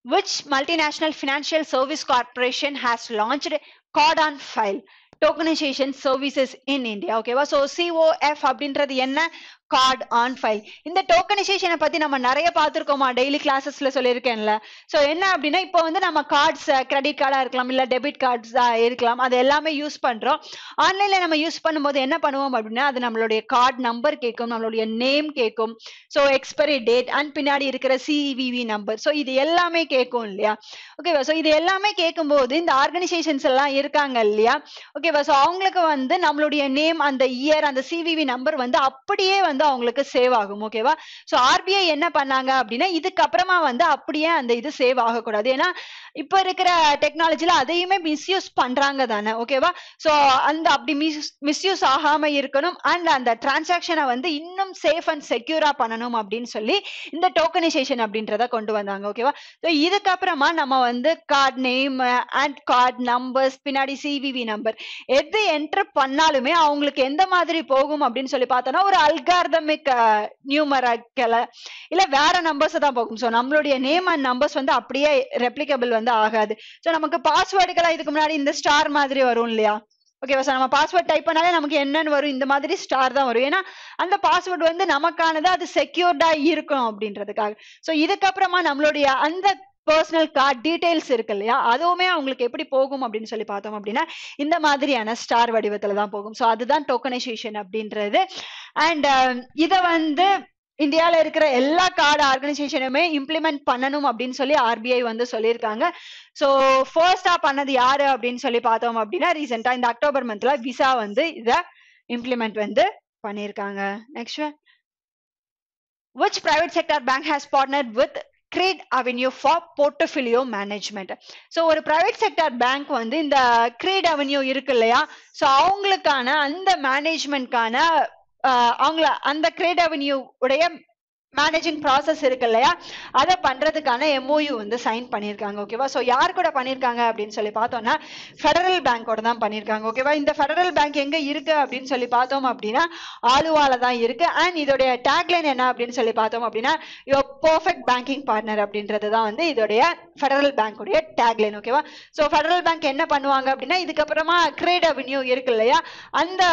which multinational financial service corporation has launched card on file tokenization services in India? ஓகேவா? ஸோ COF அப்படின்றது என்ன? Card on file. இந்த டோக்கனைசேஷனை பத்தி நம்ம நிறைய பார்த்துருக்கோமா, டெய்லி கிளாஸஸ்ல சொல்லியிருக்கேன்ல. ஸோ என்ன அப்படின்னா இப்போ வந்து நம்ம கார்ட்ஸ், கிரெடிட் கார்டா இருக்கலாம் இல்ல டெபிட் கார்ட்ஸ் இருக்கலாம், அது எல்லாமே யூஸ் பண்றோம். ஆன்லைன்ல நம்ம யூஸ் பண்ணும்போது என்ன பண்ணுவோம் அப்படின்னா அது நம்மளுடைய கார்டு நம்பர் கேட்கும், நம்மளுடைய நேம் கேட்கும், ஸோ எக்ஸ்பைரி டேட் அண்ட் பின்னாடி இருக்கிற CVV நம்பர், ஸோ இது எல்லாமே கேட்கும் இல்லையா? ஓகேவா? ஸோ இது எல்லாமே கேட்கும்போது இந்த ஆர்கனைசேஷன்ஸ் எல்லாம் இருக்காங்க இல்லையா? ஓகேவா? ஸோ அவங்களுக்கு வந்து நம்மளுடைய நேம், அந்த இயர், அந்த CVV நம்பர் வந்து அப்படியே வந்து அவங்களுக்கு சேவ் ஆகும். ஓகேவா? சோ RBI என்ன பண்ணாங்க அப்படின்னா இதுக்கப்புறமா வந்து அப்படியே அந்த இது சேவ் ஆகக்கூடாது. ஏன்னா இப்ப இருக்கிற டெக்னாலஜில அதையுமே மிஸ்யூஸ் பண்றாங்க தானே. ஓகேவா? சோ அந்த அப்படி மிஸ்யூஸ் ஆகாம இருக்கணும் அண்ட் அந்த டிரான்சாக்ஷனை வந்து இன்னும் சேஃப் அண்ட் செக்யூரா பண்ணணும் அப்படின்னு சொல்லி இந்த டோக்கனைசேஷன் அப்படின்றத கொண்டு வந்தாங்க. ஓகேவா? சோ இதுக்கப்புறமா நம்ம வந்து card name and card numbers, பின்னாடி CVV நம்பர் எது என்டர் பண்ணாலுமே அவங்களுக்கு எந்த மாதிரி போகும் அப்படின்னு சொல்லி பார்த்தோம்னா ஒரு அல்காரிதமிக் நியூமரிக்கல் இல்ல வேற நம்பர்ஸ் தான் போகும். சோ நம்மளுடைய நேம் அண்ட் நம்பர்ஸ் வந்து அப்படியே ரெப்ளிகபிள் வந்து ஆகாது. சோ நமக்கு பாஸ்வேர்டுக்கெல்லாம் இதுக்கு முன்னாடி இந்த ஸ்டார் மாதிரி வரும் இல்லையா, ஓகேவா? ஸோ நம்ம பாஸ்வேர்ட் டைப் பண்ணாலே நமக்கு என்னன்னு வரும், இந்த மாதிரி ஸ்டார் தான் வரும். ஏன்னா அந்த பாஸ்வேர்ட் வந்து நமக்கானது, அது செக்யூர்டா இருக்கணும் அப்படின்றதுக்காக. ஸோ இதுக்கப்புறமா நம்மளுடைய அந்த பர்சனல் கார்டு டீடைல்ஸ் இருக்கு இல்லையா, அதுவுமே அவங்களுக்கு எப்படி போகும் அப்படின்னு சொல்லி பார்த்தோம் அப்படின்னா இந்த மாதிரியான ஸ்டார் வடிவத்துல தான் போகும். ஸோ அதுதான் டோக்கனைசேஷன் அப்படின்றது. அண்ட் இதை வந்து இந்தியால இருக்கிற எல்லா கார்டு ஆர்கனைசேஷனுமே இம்ப்ளிமெண்ட் பண்ணணும் அப்படின்னு சொல்லி ஆர்பிஐ வந்து சொல்லியிருக்காங்க. ஸோ ஃபர்ஸ்டா பண்ணது யாரு அப்படின்னு சொல்லி பார்த்தோம் அப்படின்னா ரீசெண்டா இந்த அக்டோபர் மந்த்ல விசா வந்து இதை இம்ப்ளிமெண்ட் வந்து பண்ணியிருக்காங்க. Next, which private sector bank has partnered with Cred Avenue for portfolio management? So ஒரு பிரைவேட் செக்டர் பேங்க் வந்து இந்த Cred Avenue இருக்கு இல்லையா, ஸோ அவங்களுக்கான அந்த மேனேஜ்மெண்ட்கான அவங்கள அந்த Cred Avenue உடைய மேனேஜிங் ப்ராசஸ் இருக்கு இல்லையா, அதை பண்றதுக்கான எம்ஓயு வந்து சைன் பண்ணியிருக்காங்க. ஓகேவா? ஸோ யார் கூட பண்ணியிருக்காங்க அப்படின்னு சொல்லி பார்த்தோம்னா ஃபெடரல் பேங்கோட தான் பண்ணியிருக்காங்க. ஓகேவா? இந்த ஃபெடரல் பேங்க் எங்க இருக்கு அப்படின்னு சொல்லி பார்த்தோம் அப்படின்னா ஆலுவால தான் இருக்கு. அண்ட் இதோடைய டேக்லைன் என்ன அப்படின்னு சொல்லி பார்த்தோம் அப்படின்னா யுவர் பெர்ஃபெக்ட் பேங்கிங் பார்ட்னர் அப்படின்றது தான் வந்து இதோடைய ஃபெடரல் பேங்கோடைய டேக்லைன். ஓகேவா? ஸோ ஃபெடரல் பேங்க் என்ன பண்ணுவாங்க அப்படின்னா இதுக்கப்புறமா Cred Avenue இருக்கு இல்லையா, அந்த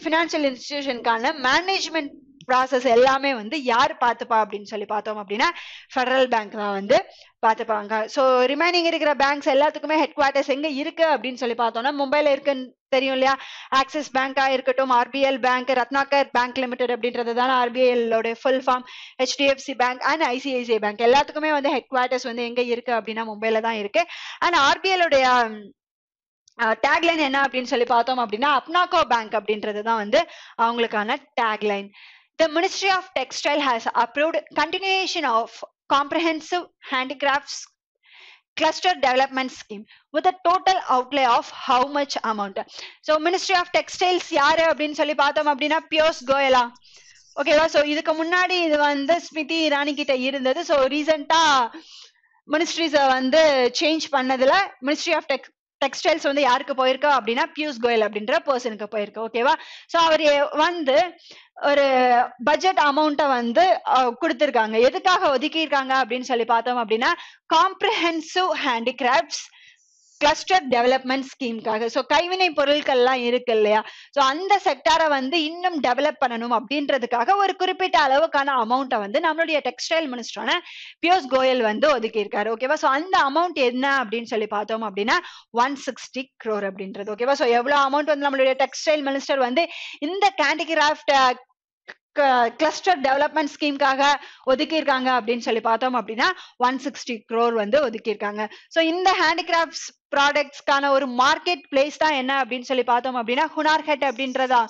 ஃபினான்ஷியல் இன்ஸ்டிடியூஷனுக்கான மேனேஜ்மெண்ட் ப்ராசஸ் எல்லாமே வந்து யார் பார்த்துப்பா அப்படின்னு சொல்லி பார்த்தோம் அப்படின்னா ஃபெடரல் பேங்க் தான் வந்து பார்த்துப்பாங்க. ஸோ ரிமைனிங் இருக்கிற பேங்க்ஸ் எல்லாத்துக்குமே ஹெட் குவார்ட்டர்ஸ் எங்க இருக்கு அப்படின்னு சொல்லி பார்த்தோம்னா மும்பைல இருக்குன்னு தெரியும் இல்லையா. ஆக்சிஸ் பேங்கா இருக்கட்டும், RBL bank, Ratnakar bank limited அப்படின்றது தான் RBL full form, HDFC bank and ICICI bank எல்லாத்துக்குமே வந்து ஹெட் குவார்ட்டர்ஸ் வந்து எங்க இருக்கு அப்படின்னா மும்பைல தான் இருக்கு. அண்ட் ஆர்பிஎல் உடைய டேக்லைன் என்ன அப்படின்னு சொல்லி பார்த்தோம் அப்படின்னா அப்னாகோ பேங்க் அப்படின்றது தான் வந்து அவங்களுக்கான tagline. The Ministry of Textile has approved continuation of comprehensive handicrafts cluster development scheme with a total outlay of how much amount? So Ministry of Textiles யாரு அப்படின்னு சொல்லி பார்த்தோம் அப்படின்னா பியூஷ் கோயலா. ஓகேவா? ஸோ இதுக்கு முன்னாடி இது வந்து ஸ்மிருதி இரானி கிட்ட இருந்தது. ஸோ ரீசெண்டா மினிஸ்ட்ரிஸை வந்து சேஞ்ச் பண்ணதுல மினிஸ்ட்ரி ஆஃப் டெக்ஸ்டைல்ஸ் வந்து யாருக்கு போயிருக்கா அப்படின்னா பியூஷ் கோயல் அப்படின்ற பர்சனுக்கு போயிருக்கு. ஓகேவா? ஸோ அவர் வந்து ஒரு பட்ஜெட் அமௌண்ட்டை வந்து கொடுத்துருக்காங்க. எதுக்காக ஒதுக்கியிருக்காங்க அப்படின்னு சொல்லி பார்த்தோம் அப்படின்னா காம்ப்ரிஹென்சிவ் ஹேண்டிகிராஃப்ட்ஸ் கிளஸ்டர் டெவலப்மெண்ட் ஸ்கீம்காக. ஸோ கைவினை பொருட்கள்லாம் இருக்கு இல்லையா, ஸோ அந்த செக்டாரை வந்து இன்னும் டெவலப் பண்ணணும் அப்படின்றதுக்காக ஒரு குறிப்பிட்ட அளவுக்கான அமௌண்ட்டை வந்து நம்மளுடைய டெக்ஸ்டைல் மினிஸ்டரான பியூஷ் கோயல் வந்து ஒதுக்கியிருக்காரு. ஓகேவா? ஸோ அந்த அமௌண்ட் என்ன அப்படின்னு சொல்லி பார்த்தோம் அப்படின்னா 160 crore அப்படின்றது. ஓகேவா? ஸோ எவ்வளவு அமௌண்ட் வந்து நம்மளுடைய டெக்ஸ்டைல் மினிஸ்டர் வந்து இந்த ஹேண்டிகிராஃப்ட் கிளஸ்டர் டெவலப்மெண்ட் ஸ்கீம்காக ஒதுக்கியிருக்காங்க அப்படின்னு சொல்லி பார்த்தோம் அப்படின்னா 160 crore வந்து ஒதுக்கியிருக்காங்க. ஸோ இந்த ஹேண்டிகிராஃப்ட்ஸ் ப்ராடக்ட்ஸ்க்கான ஒரு மார்க்கெட் பிளேஸ் தான் என்ன அப்படின்னு சொல்லி பார்த்தோம் அப்படின்னா ஹுனார்ஹெட் அப்படின்றதா.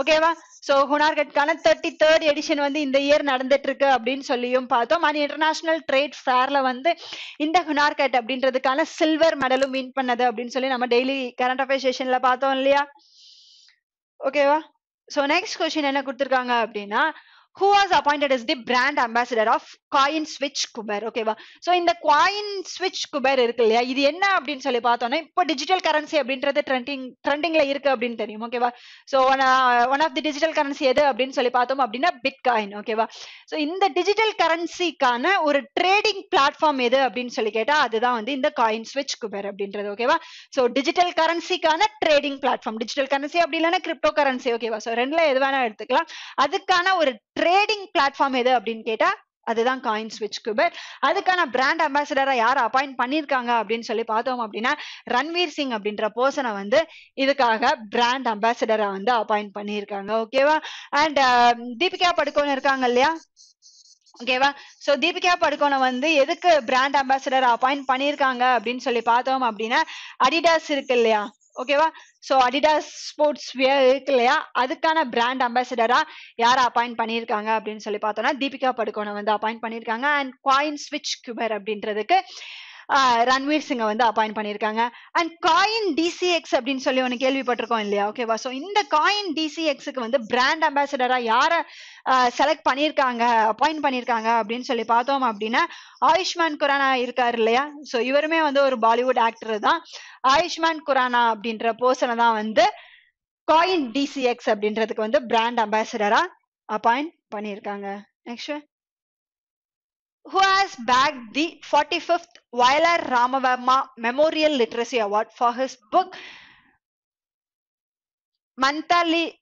ஓகேவா? ஸோ ஹுனார்ஹெட்கான 33rd எடிஷன் வந்து இந்த இயர் நடந்துட்டு இருக்கு அப்படின்னு சொல்லியும் பார்த்தோம். அண்ட் இன்டர்நேஷனல் ட்ரேட் ஃபேர்ல வந்து இந்த ஹுனார்ஹெட் அப்படின்றதுக்கான சில்வர் மெடலும் வின் பண்ணது அப்படின்னு சொல்லி நம்ம டெய்லி கரண்ட் அஃபேர்ஸ் செஷன்ல பார்த்தோம் இல்லையா. ஓகேவா? So next question என்ன கொடுத்திருக்காங்க அப்படின்னா who was appointed as the brand ambassador of coin switch kuber? ஓகேவா? சோ இந்த coin switch kuber இருக்கு இல்லையா, இது என்ன அப்படின்னு சொல்லி பார்த்தோம்னா இப்போ டிஜிட்டல் கரன்சி அப்படின்றது ட்ரெண்டிங்ல இருக்கு அப்படின்னு தெரியும். ஓகேவா? So one of the digital currency எது அப்படின்னு சொல்லி பார்த்தோம் அப்படின்னா பிட்காயின். ஓகேவா? சோ இந்த டிஜிட்டல் கரன்சிக்கான ஒரு ட்ரேடிங் பிளாட்ஃபார்ம் எது அப்படின்னு சொல்லி கேட்டா அதுதான் வந்து இந்த காயின் ஸ்விட்ச் குபேர் அப்படின்றது. ஓகேவா? சோ டிஜிட்டல் கரன்சிக்கான ட்ரேடிங் பிளாட்ஃபார்ம், டிஜிட்டல் கரன்சி அப்படி இல்லைன்னா கிரிப்டோ கரன்சி. ஓகேவா? சோ ரெண்டுல எது வேணா எடுத்துக்கலாம். அதுக்கான ஒரு ட்ரேடிங் பிளாட்ஃபார்ம் எது அப்படின்னு கேட்டா அதுதான் காயின் ஸ்விட்ச் குபேர். அதுக்கான பிராண்ட் அம்பாசிடரா யார் அப்பாயிண்ட் பண்ணிருக்காங்க அப்படின்னு சொல்லி பார்த்தோம் அப்படின்னா ரன்வீர் சிங் அப்படின்ற பர்சனை வந்து இதுக்காக பிராண்ட் அம்பாசிடரா வந்து அப்பாயிண்ட் பண்ணியிருக்காங்க. ஓகேவா? அண்ட் தீபிகா படுகோன் இருக்காங்க இல்லையா. ஓகேவா? சோ தீபிகா படுகோனை வந்து எதுக்கு பிராண்ட் அம்பாசிடர் அப்பாயிண்ட் பண்ணிருக்காங்க அப்படின்னு சொல்லி பார்த்தோம் அப்படின்னா அடிடாஸ் இருக்கு இல்லையா. ஓகேவா? சோ அடிடாஸ் ஸ்போர்ட்ஸ் வியர் இருக்கு இல்லையா, அதுக்கான பிராண்ட் அம்பாசிடரா யாரை அப்பாயிண்ட் பண்ணியிருக்காங்க அப்படின்னு சொல்லி பார்த்தோம்னா தீபிகா படுகோனை வந்து அப்பாயிண்ட் பண்ணியிருக்காங்க. அண்ட் காயின் ஸ்விட்ச் குபேர் அப்படின்றதுக்கு ரன்வீர் சிங்கை வந்து அப்பாயிண்ட் பண்ணியிருக்காங்க. அண்ட் காயின் டிசிஎக்ஸ் அப்படின்னு சொல்லி ஒன்று கேள்விப்பட்டிருக்கோம் இல்லையா. ஓகேவா? ஸோ இந்த காயின் டிசிஎக்ஸுக்கு வந்து பிராண்ட் அம்பாசிடரா யாரை செலக்ட் பண்ணியிருக்காங்க, அப்பாயிண்ட் பண்ணியிருக்காங்க அப்படின்னு சொல்லி பார்த்தோம் அப்படின்னா ஆயுஷ்மான் குரானா இருக்காரு இல்லையா. ஸோ இவருமே வந்து ஒரு பாலிவுட் ஆக்டர் தான். ஆயுஷ்மான் குரானா அப்படின்ற பர்சனை தான் வந்து காயின் டிசிஎக்ஸ் அப்படின்றதுக்கு வந்து பிராண்ட் அம்பாசிடரா அப்பாயிண்ட் பண்ணியிருக்காங்க. Next, who has bagged the 45th Vayalar Ramavarma Memorial Literacy Award for his book மந்தலிரில்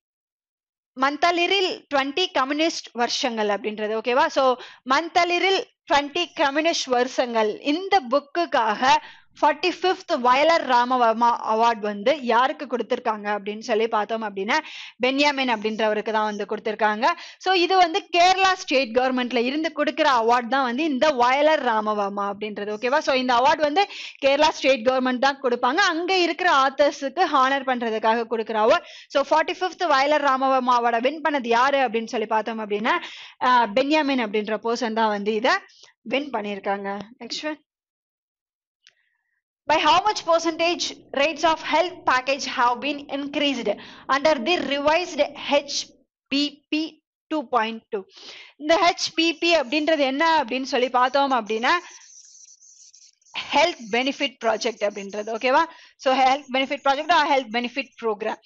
20 communist வருஷங்கள் அப்படின்றது ஓகேவா. சோ மந்தலிரில் 20 கம்யூனிஸ்ட் வருஷங்கள் இந்த புக்குக்காக 45th வயலர் ராமவர்மா அவார்ட் வந்து யாருக்கு கொடுத்திருக்காங்க அப்படின்னு சொல்லி பார்த்தோம் அப்படின்னா பென்யாமின் அப்படின்றவருக்கு தான் வந்து கொடுத்திருக்காங்க. சோ இது வந்து கேரளா ஸ்டேட் கவர்மெண்ட்ல இருந்து கொடுக்கிற அவார்ட் தான் வந்து இந்த வயலர் ராமவர்மா அப்படின்றது ஓகேவா. சோ இந்த அவார்ட் வந்து கேரளா ஸ்டேட் கவர்மெண்ட் தான் கொடுப்பாங்க. அங்க இருக்கிற ஆத்தர்ஸுக்கு ஹானர் பண்றதுக்காக கொடுக்கிற award. So 45th வயலர் Rama Varma அவார்டை win பண்ணது யாரு அப்படின்னு சொல்லி பார்த்தோம் அப்படின்னா பென்யாமின் அப்படின்ற பர்சன் தான் வந்து இதை வின் பண்ணியிருக்காங்க. Next one. By how much percentage rates of health package have been increased under the revised HPP 2.2? இந்த HPP அப்படின்றது என்ன அப்படின்னு சொல்லி பார்த்தோம் அப்படின்னா ஹெல்த் பெனிஃபிட் ப்ராஜெக்ட் அப்படின்றது ஓகேவா. So health benefit project health benefit program.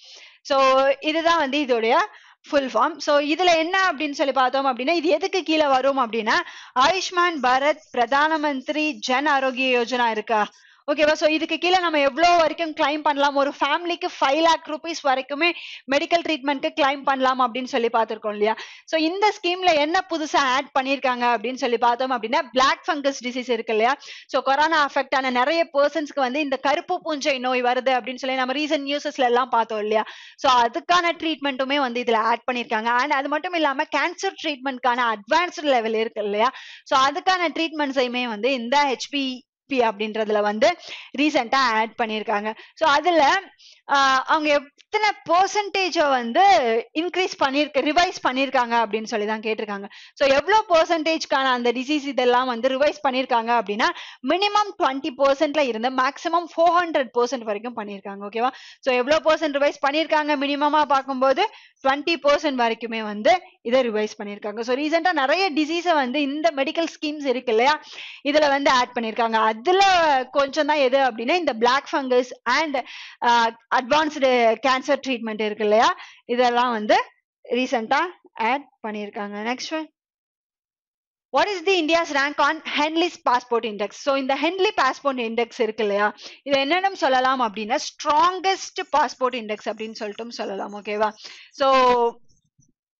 So இதுதான் வந்து இதோடைய ஃபுல் ஃபார்ம். ஸோ இதுல என்ன அப்படின்னு சொல்லி பார்த்தோம் அப்படின்னா இது எதுக்கு கீழே வரும் அப்படின்னா ஆயுஷ்மான் பாரத் பிரதான மந்திரி ஜன் ஆரோக்கிய யோஜனா இருக்கா ஓகேவா. சோ இதுக்கு கீழே நம்ம எவ்வளவு வரைக்கும் கிளைம் பண்ணலாம், ஒரு ஃபேமிலிக்கு 5 lakh rupees வரைக்குமே மெடிக்கல் ட்ரீட்மெண்ட்க்கு கிளைம் பண்ணலாம் அப்படின்னு சொல்லி பார்த்திருக்கோம் இல்லையா. சோ இந்த ஸ்கீம்ல என்ன புதுசா ஆட் பண்ணிருக்காங்க அப்படின்னு சொல்லி பார்த்தோம் அப்படின்னா பிளாக் ஃபங்கஸ் டிசீஸ் இருக்கு இல்லையா. சோ கொரோனா அஃபெக்ட் ஆன நிறைய பர்சன்ஸ்க்கு வந்து இந்த கருப்பு பூஞ்சை நோய் வருது அப்படின்னு சொல்லி நம்ம ரீசன்ட் நியூஸஸ்ல எல்லாம் பார்த்தோம் இல்லையா. சோ அதுக்கான ட்ரீட்மெண்ட்டுமே வந்து இதுல ஆட் பண்ணிருக்காங்க. அண்ட் அது மட்டும் இல்லாம கேன்சர் ட்ரீட்மெண்ட்கான அட்வான்ஸ்டு லெவல் இருக்கு இல்லையா. சோ அதுக்கான ட்ரீட்மெண்ட்ஸையுமே வந்து இந்த ஹெச்பி அப்படின்றதுல வந்து ரீசெண்டா ஆட் பண்ணிருக்காங்க. சோ அதுல அவங்க எத்தனை பெர்சன்டேஜ வந்து இன்க்ரீஸ் ரிவைஸ் பண்ணிருக்காங்க அப்படின்னு சொல்லி தான் கேட்டிருக்காங்க. சோ எவ்வளவு பெர்சன்டேஜ்க்கான அந்த டிசீஸ் இதெல்லாம் வந்து ரிவைஸ் பண்ணிருக்காங்க அப்படின்னா மினிமம் 20%ல இருந்து மேக்ஸிமம் 400% வரைக்கும் பண்ணிருக்காங்க ஓகேவா. சோ எவ்வளவு பெர்சன்ட் ரிவைஸ் பண்ணிருக்காங்க மினிமமா பார்க்கும்போது 20% வரைக்குமே வந்து இதை ரிவைஸ் பண்ணிருக்காங்க. சோ ரீசெண்டா நிறைய டிசீஸ வந்து இந்த மெடிக்கல் ஸ்கீம்ஸ் இருக்கு இல்லையா இதுல வந்து ஆட் பண்ணிருக்காங்க. அதுல கொஞ்சம் தான் எது அப்படின்னா இந்த black fungus and advanced cancer treatment இருக்கு இல்லையா இதெல்லாம் வந்து ரீசெண்டா ஆட் பண்ணிருக்காங்க. Next one. What is the India's rank on Henley's passport index? So இந்த Henley passport index இருக்கு இல்லையா இது என்னன்னு சொல்லலாம் அப்படின்னா ஸ்ட்ராங்கஸ்ட் பாஸ்போர்ட் இண்டெக்ஸ் அப்படின்னு சொல்லிட்டு சொல்லலாம் ஓகேவா. சோ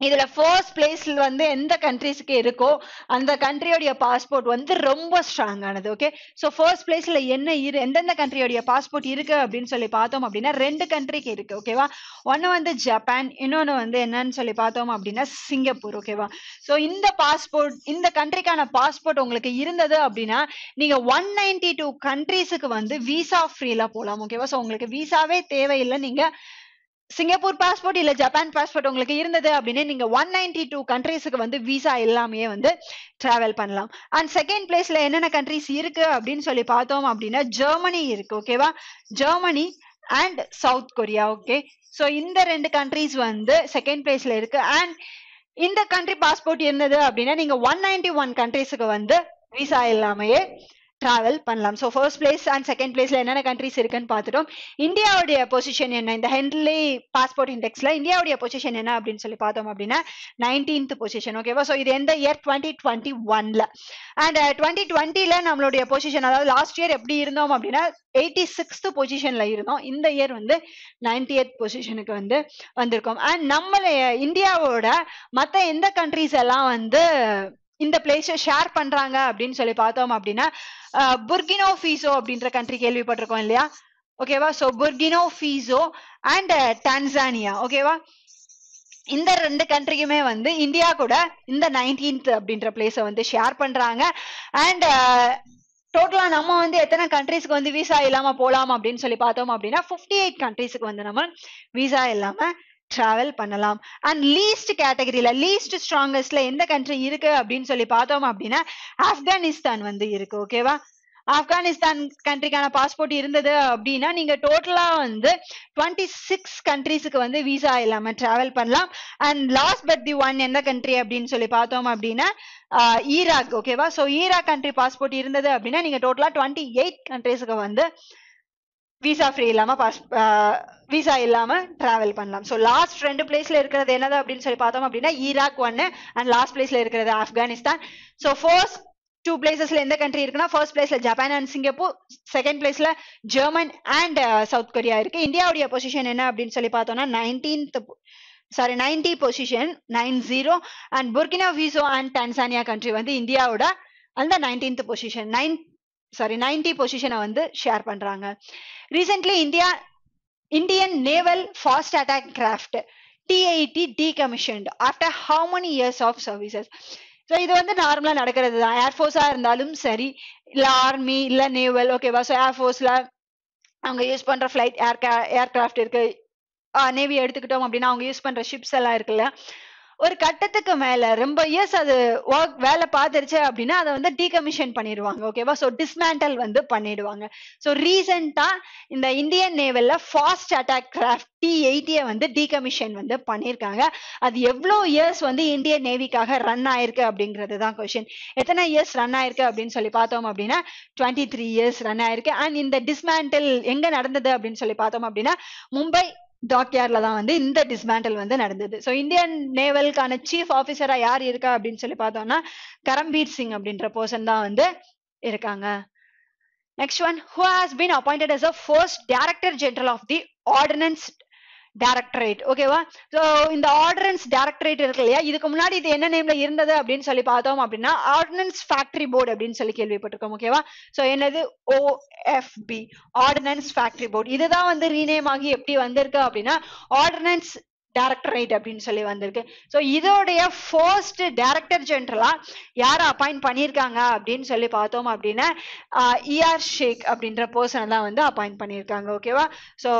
இதுல ஃபர்ஸ்ட் பிளேஸ்ல வந்து எந்த கண்ட்ரிஸ்க்கு இருக்கோ அந்த கண்ட்ரியோடைய பாஸ்போர்ட் வந்து ரொம்ப ஸ்ட்ராங் ஆனது ஓகே. சோ ஃபர்ஸ்ட் பிளேஸ்ல என்ன எந்தெந்த கண்ட்ரியோடைய பாஸ்போர்ட் இருக்கு அப்படின்னு சொல்லி பார்த்தோம் அப்படின்னா 2 கண்ட்ரிக்கு இருக்கு ஓகேவா. ஒன்னு வந்து ஜப்பான், இன்னொன்னு வந்து என்னன்னு சொல்லி பார்த்தோம் அப்படின்னா சிங்கப்பூர் ஓகேவா. சோ இந்த கண்ட்ரிக்கான பாஸ்போர்ட் உங்களுக்கு இருந்தது அப்படின்னா நீங்க 192 கண்ட்ரிஸுக்கு வந்து விசா ஃப்ரீல போலாம் ஓகேவா. சோ உங்களுக்கு விசாவே தேவையில்லை. நீங்க சிங்கப்பூர் பாஸ்போர்ட் இல்ல ஜப்பான் பாஸ்போர்ட் உங்களுக்கு இருந்தது அப்படின்னு நீங்க 192 கண்ட்ரீஸ்க்கு வந்து விசா இல்லாமயே வந்து டிராவல் பண்ணலாம். அண்ட் செகண்ட் பிளேஸ்ல என்னென்ன கண்ட்ரீஸ் இருக்கு அப்படின்னு சொல்லி பார்த்தோம் அப்படின்னா ஜெர்மனி இருக்கு ஓகேவா. Germany and south Korea okay. So இந்த 2 கண்ட்ரீஸ் வந்து செகண்ட் பிளேஸ்ல இருக்கு. அண்ட் இந்த கண்ட்ரி பாஸ்போர்ட் இருந்தது அப்படின்னா நீங்க 191 கண்ட்ரீஸ்க்கு வந்து விசா இல்லாமயே டிராவல் பண்ணலாம். So first place and second பிளேஸ்ல என்னென்ன கண்ட்ரிஸ் இருக்குன்னு பார்த்துட்டோம். இந்தியாவுடைய பொசிஷன் என்ன இந்த ஹென்லி பாஸ்போர்ட் இண்டெக்ஸ்ல இந்தியாவுடைய பொசிஷன் என்ன அப்படின்னு சொல்லி பார்த்தோம் அப்படின்னா 19th பொசிஷன் ஓகேவா. சோ இது எந்த இயர் 2021ல. அண்ட் 2020ல நம்மளுடைய பொசிஷன் அதாவது லாஸ்ட் இயர் எப்படி இருந்தோம் அப்படின்னா 86th பொசிஷன்ல இருந்தோம். இந்த இயர் வந்து 90th பொசிஷனுக்கு வந்து வந்திருக்கோம். அண்ட் நம்ம இந்தியாவோட மத்த எந்த கண்ட்ரிஸ் எல்லாம் வந்து இந்த பிளேஸை ஷேர் பண்றாங்க அப்படின்னு சொல்லி பார்த்தோம் அப்படின்னா புர்கினோ ஃபீசோ அப்படின்ற கண்ட்ரி கேள்விப்பட்டிருக்கோம் இல்லையா ஓகேவா. சோ புர்கினோ ஃபீசோ அண்ட் டான்சானியா ஓகேவா. இந்த 2 கண்ட்ரிக்குமே வந்து இந்தியா கூட இந்த 19th அப்படின்ற பிளேஸை வந்து ஷேர் பண்றாங்க. அண்ட் டோட்டலா நம்ம வந்து எத்தனை கண்ட்ரிஸ்க்கு வந்து விசா இல்லாம போலாம் அப்படின்னு சொல்லி பார்த்தோம் அப்படின்னா 58 கண்ட்ரிஸ்க்கு வந்து நம்ம விசா இல்லாம டிராவல் பண்ணலாம். அண்ட் லீஸ்ட் கேட்டகரியில லீஸ்ட் ஸ்ட்ராங்கஸ்ட்ல எந்த கண்ட்ரி இருக்கு அப்படின்னு சொல்லி பார்த்தோம் அப்படின்னா ஆப்கானிஸ்தான் வந்து இருக்கு ஓகேவா. ஆப்கானிஸ்தான் கண்ட்ரிக்கான பாஸ்போர்ட் இருந்தது அப்படின்னா நீங்க டோட்டலா வந்து 26 கண்ட்ரிஸ்க்கு வந்து விசா இல்லாம டிராவல் பண்ணலாம். And last but the one எந்த கண்ட்ரி அப்படின்னு சொல்லி பார்த்தோம் அப்படின்னா ஈராக் ஓகேவா. சோ ஈராக் கண்ட்ரி பாஸ்போர்ட் இருந்தது அப்படின்னா நீங்க டோட்டலா 28 கண்ட்ரிஸ்க்கு வந்து விசா ஃப்ரீ இல்லாம விசா இல்லாம டிராவல் பண்ணலாம். சோ லாஸ்ட் 2 பிளேஸ்ல இருக்கிறது என்னது அப்படின்னு சொல்லி பார்த்தோம் அப்படின்னா ஈராக் 1 அண்ட் லாஸ்ட் பிளேஸ்ல இருக்கிறது ஆப்கானிஸ்தான். சோ ஃபர்ஸ்ட் 2 பிளேசஸ்ல எந்த கண்ட்ரி இருக்குன்னா ஃபர்ஸ்ட் பிளேஸ்ல ஜப்பான் அண்ட் சிங்கப்பூர், செகண்ட் பிளேஸ்ல ஜெர்மன் அண்ட் சவுத் கொரியா இருக்கு. இந்தியாவுடைய பொசிஷன் என்ன அப்படின்னு சொல்லி பார்த்தோம்னா 90 position 90 and Burkina Faso and Tanzania country வந்து இந்தியாவோட அந்த 19th பொசிஷன் 90 பொசிஷனை வந்து ஷேர் பண்றாங்க. Recently Indian naval fast attack craft T-80 decommissioned after how many years of services? So இது வந்து நார்மலா நடக்கிறது தான். ஏர்ஃபோர்ஸா இருந்தாலும் சரி, இல்ல ஆர்மி இல்ல நேவல், ஓகேவா. ஸோ ஏர்ஃபோர்ஸ்ல அவங்க யூஸ் பண்ற ஃபிளைட் ஏர்கிராஃப்ட் இருக்கு. நேவி எடுத்துக்கிட்டோம் அப்படின்னா அவங்க யூஸ் பண்ற ஷிப்ஸ் எல்லாம் இருக்குல்ல, ஒரு கட்டத்துக்கு மேல ரொம்ப இயர்ஸ் அது வேலை பார்த்துருச்சு அப்படின்னா அதை வந்து டீகமிஷன் பண்ணிடுவாங்க, ஓகேவா. ஸோ டிஸ்மேண்டல் வந்து பண்ணிடுவாங்க. ஸோ ரீசெண்டா இந்த இந்தியன் நேவல்ல ஃபாஸ்ட் அட்டாக் கிராஃப்ட் T-80 வந்து டீகமிஷன் வந்து பண்ணியிருக்காங்க. அது எவ்வளோ இயர்ஸ் வந்து இந்தியன் நேவிக்காக ரன் ஆயிருக்கு அப்படிங்கிறது தான் கொஸ்டின். எத்தனை இயர்ஸ் ரன் ஆயிருக்கு அப்படின்னு சொல்லி பார்த்தோம் அப்படின்னா 23 இயர்ஸ் ரன் ஆயிருக்கு. அண்ட் இந்த டிஸ்மேண்டல் எங்க நடந்தது அப்படின்னு சொல்லி பார்த்தோம் அப்படின்னா மும்பை டாக்யார்ட்ல தான் வந்து இந்த டிஸ்மேண்டல் வந்து நடந்தது. ஸோ இந்தியன் நேவலுக்கான சீஃப் ஆஃபீஸரா யார் இருக்கா அப்படின்னு சொல்லி பார்த்தோம்னா கரம்பீர் சிங் அப்படின்ற பர்சன் தான் வந்து இருக்காங்க. Next one, who has been appointed as a first director general of the ordnance directorate, ஓகேவா. ஸோ இந்த ஆர்டினன்ஸ் டைரக்டரேட் இருக்கு இல்லையா, இதுக்கு முன்னாடி இது என்ன நேம்ல இருந்தது அப்படின்னு சொல்லி பார்த்தோம் அப்படின்னா ஆர்டினன்ஸ் ஃபேக்டரி போர்டு அப்படின்னு சொல்லி கேள்விப்பட்டிருக்கோம், ஓகேவா. ஸோ என்னது OFB, ஆர்டினன்ஸ் ஃபேக்டரி போர்டு. இதுதான் வந்து ரீநேம் ஆகி எப்படி வந்திருக்கு அப்படின்னா ஆர்டினன்ஸ் டைரக்டரேட் அப்படின்னு சொல்லி வந்திருக்கு. ஸோ இதோடைய ஃபர்ஸ்ட் டைரக்டர் ஜெனரலா யாரை அப்பாயிண்ட் பண்ணியிருக்காங்க அப்படின்னு சொல்லி பார்த்தோம் அப்படின்னா ER ஷேக் அப்படின்ற பர்சனை தான் வந்து அப்பாயிண்ட் பண்ணியிருக்காங்க, ஓகேவா. ஸோ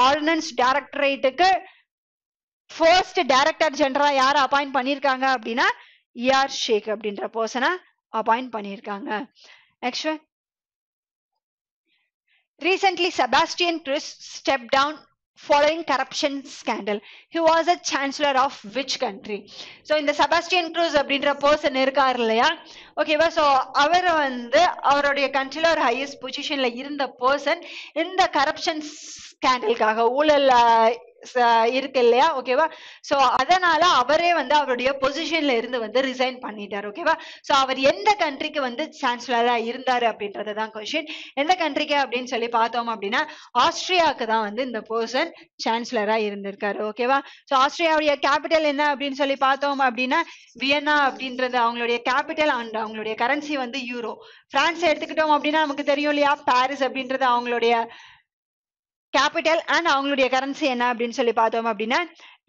ஆர்டினன்ஸ் டைரக்டரேட்டுக்கு ஃபர்ஸ்ட் டைரக்டர் ஜெனரலா யாரை அப்பாயிண்ட் பண்ணியிருக்காங்க அப்படின்னா ER ஷேக் அப்படின்ற பர்சனை அப்பாயிண்ட் பண்ணியிருக்காங்க. Next, recently Sebastian Kurz stepped down following corruption scandal. He was a chancellor of which country? So இந்த செபாஸ்டியன் க்ரூஸ் அப்படின்ற பர்சன் இருக்காரு இல்லையா, ஓகேவா. ஸோ அவர் வந்து அவருடைய கண்ட்ரில ஒரு ஹையஸ்ட் பொசிஷன்ல இருந்த பர்சன் இந்த கரப்ஷன் ஸ்கேண்டலுக்காக ஊழல் இருக்கு இல்லையா, ஓகேவா. ஸோ அதனால அவரே வந்து அவருடைய பொசிஷன்ல இருந்து வந்து ரிசைன் பண்ணிட்டார், ஓகேவா. ஸோ அவர் எந்த கண்ட்ரிக்கு வந்து சான்சலரா இருந்தாரு அப்படின்றது தான் கொஸ்டின். எந்த கண்ட்ரிக்கு அப்படின்னு சொல்லி பார்த்தோம் அப்படின்னா ஆஸ்திரியாவுக்கு தான் வந்து இந்த பர்சன் சான்சலரா இருந்திருக்காரு, ஓகேவா. ஸோ ஆஸ்திரியாவுடைய கேபிட்டல் என்ன அப்படின்னு சொல்லி பார்த்தோம் அப்படின்னா வியன்னா அப்படின்றது அவங்களுடைய கேபிட்டல் அண்ட் அவங்களுடைய கரன்சி வந்து யூரோ. பிரான்ஸ் எடுத்துக்கிட்டோம் அப்படின்னா நமக்கு தெரியும் இல்லையா, பாரிஸ் அப்படின்றது அவங்களுடைய கேபிட்டல் அண்ட் அவங்களுடைய கரன்சி என்ன அப்படின்னு சொல்லி பார்த்தோம் அப்படின்னா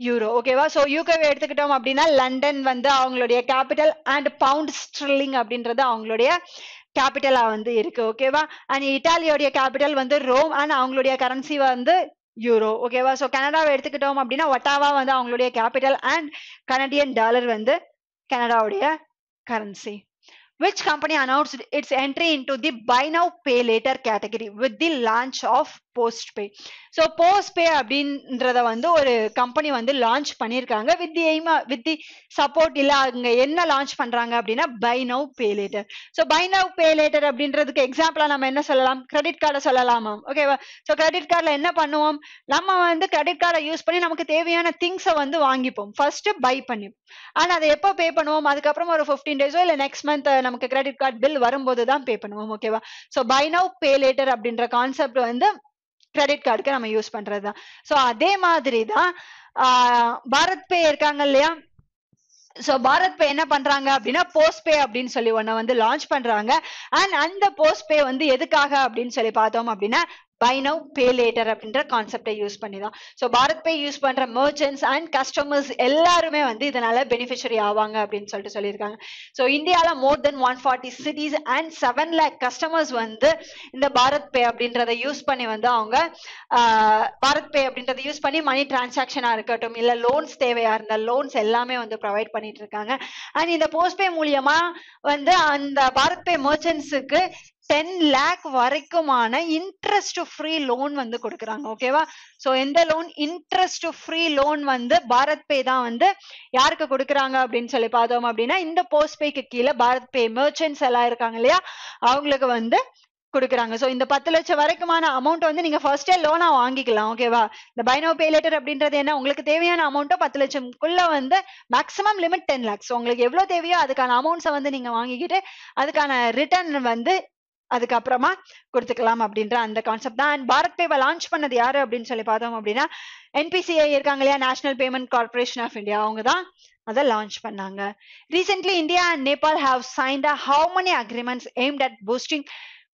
யூரோ, ஓகேவா. ஸோ யூகேவை எடுத்துக்கிட்டோம் அப்படின்னா லண்டன் வந்து அவங்களுடைய கேபிட்டல் அண்ட் பவுண்ட் ஸ்டெர்லிங் அப்படின்றது அவங்களுடைய கேபிட்டலா வந்து இருக்கு, ஓகேவா. அண்ட் இட்டாலியோடைய கேபிட்டல் வந்து ரோம் அண்ட் அவங்களுடைய கரன்சி வந்து யூரோ, ஓகேவா. ஸோ கனடாவை எடுத்துக்கிட்டோம் அப்படின்னா ஒட்டாவா வந்து அவங்களுடைய கேபிட்டல் அண்ட் கனடியன் டாலர் வந்து கனடாவுடைய currency. Which company announced its entry into the buy now pay later category with the launch of postpay? So postpay அப்படின்றத வந்து ஒரு கம்பெனி வந்து லான்ச் பண்ணிருக்காங்க with the support இல்ல அங்க என்ன லான்ச் பண்றாங்க அப்படின்னா buy now pay later. So buy now pay later அப்படின்றதுக்கு எக்ஸாம்பிளா நம்ம என்ன சொல்லலாம், கிரெடிட் கார்டை சொல்லலாமா, ஓகேவா. ஸோ கிரெடிட் கார்டில் என்ன பண்ணுவோம், நம்ம வந்து கிரெடிட் கார்டை யூஸ் பண்ணி நமக்கு தேவையான திங்ஸை வந்து வாங்கிப்போம், ஃபர்ஸ்ட் பை பண்ணி. ஆனா அதை எப்போ பே பண்ணுவோம், அதுக்கப்புறம் ஒரு 15 டேஸோ இல்ல நெக்ஸ்ட் மந்த் நமக்கு கிரெடிட் கார்டு பில் வரும்போது தான் பே பண்ணுவோம், ஓகேவா. So buy now pay later அப்படின்ற கான்செப்ட் வந்து கிரெடிட் கார்டுக்கு நம்ம யூஸ் பண்றதுதான். ஸோ அதே மாதிரி தான் பாரத் பே இருக்காங்க இல்லையா. ஸோ பாரத் பே என்ன பண்றாங்க அப்படின்னா போஸ்ட் பே அப்படின்னு சொல்லி ஒன்ன வந்து லான்ச் பண்றாங்க. அண்ட் அந்த போஸ்ட் பே வந்து எதுக்காக அப்படின்னு சொல்லி பார்த்தோம் அப்படின்னா பை நவ் பே லேட்டர் அப்படின்ற கான்செப்டை யூஸ் பண்ணி தான். ஸோ பாரத் பே யூஸ் பண்ற மர்ச்சன்ட்ஸ் அண்ட் கஸ்டமர்ஸ் எல்லாருமே வந்து இதனால பெனிஃபிஷரி ஆவாங்க அப்படின்னு சொல்லிட்டு சொல்லியிருக்காங்க. ஸோ இந்தியாவில் மோர் தென் 140 சிட்டிஸ் அண்ட் 7 lakh கஸ்டமர்ஸ் வந்து இந்த பாரத் பே அப்படின்றத யூஸ் பண்ணி வந்து அவங்க பாரத் பே அப்படின்றத யூஸ் பண்ணி மணி டிரான்சாக்ஷனா இருக்கட்டும் இல்ல லோன்ஸ் தேவையா இருந்தால் லோன்ஸ் எல்லாமே வந்து ப்ரொவைட் பண்ணிட்டு இருக்காங்க. அண்ட் இந்த போஸ்ட் பே மூலியமா வந்து அந்த பாரத் பே மர்ச்சன்ட்ஸுக்கு 10 lakh வரைக்குமான இன்ட்ரெஸ்ட் ஃப்ரீ லோன் வந்து கொடுக்குறாங்க, ஓகேவா. ஸோ எந்த லோன், இன்ட்ரெஸ்ட் ஃப்ரீ லோன் வந்து பாரத் பே தான் வந்து யாருக்கு கொடுக்குறாங்க அப்படின்னு சொல்லி பார்த்தோம் அப்படின்னா இந்த போஸ்ட் பேக்கு கீழே பாரத் பே மர்ச்சன்ட்ஸ் எல்லாம் இருக்காங்க இல்லையா அவங்களுக்கு வந்து கொடுக்குறாங்க. ஸோ இந்த 10 லட்சம் வரைக்குமான அமௌண்ட் வந்து நீங்க ஃபர்ஸ்டே லோனா வாங்கிக்கலாம். ஓகேவா? இந்த பை நவ் பே லேட்டர் அப்படின்றது என்ன, உங்களுக்கு தேவையான அமௌண்ட்டோ 10 லட்சம்க்குள்ள வந்து மேக்ஸிமம் லிமிட் 10 lakhs. உங்களுக்கு எவ்வளவு தேவையோ அதுக்கான அமௌண்ட்ஸை வந்து நீங்க வாங்கிக்கிட்டு அதுக்கான ரிட்டர்ன் வந்து அதுக்கப்புறமா கொடுத்துக்கலாம் அப்படின்ற அந்த கான்செப்ட் தான். அண்ட் பாரத் பேவை லான்ச் பண்ணது யாரு அப்படின்னு சொல்லி பார்த்தோம் அப்படின்னா NPCI இருக்காங்க இல்லையா, national payment corporation of India, அவங்க தான் அதை லான்ச் பண்ணாங்க. Recently India and Nepal have signed how many agreements aimed at boosting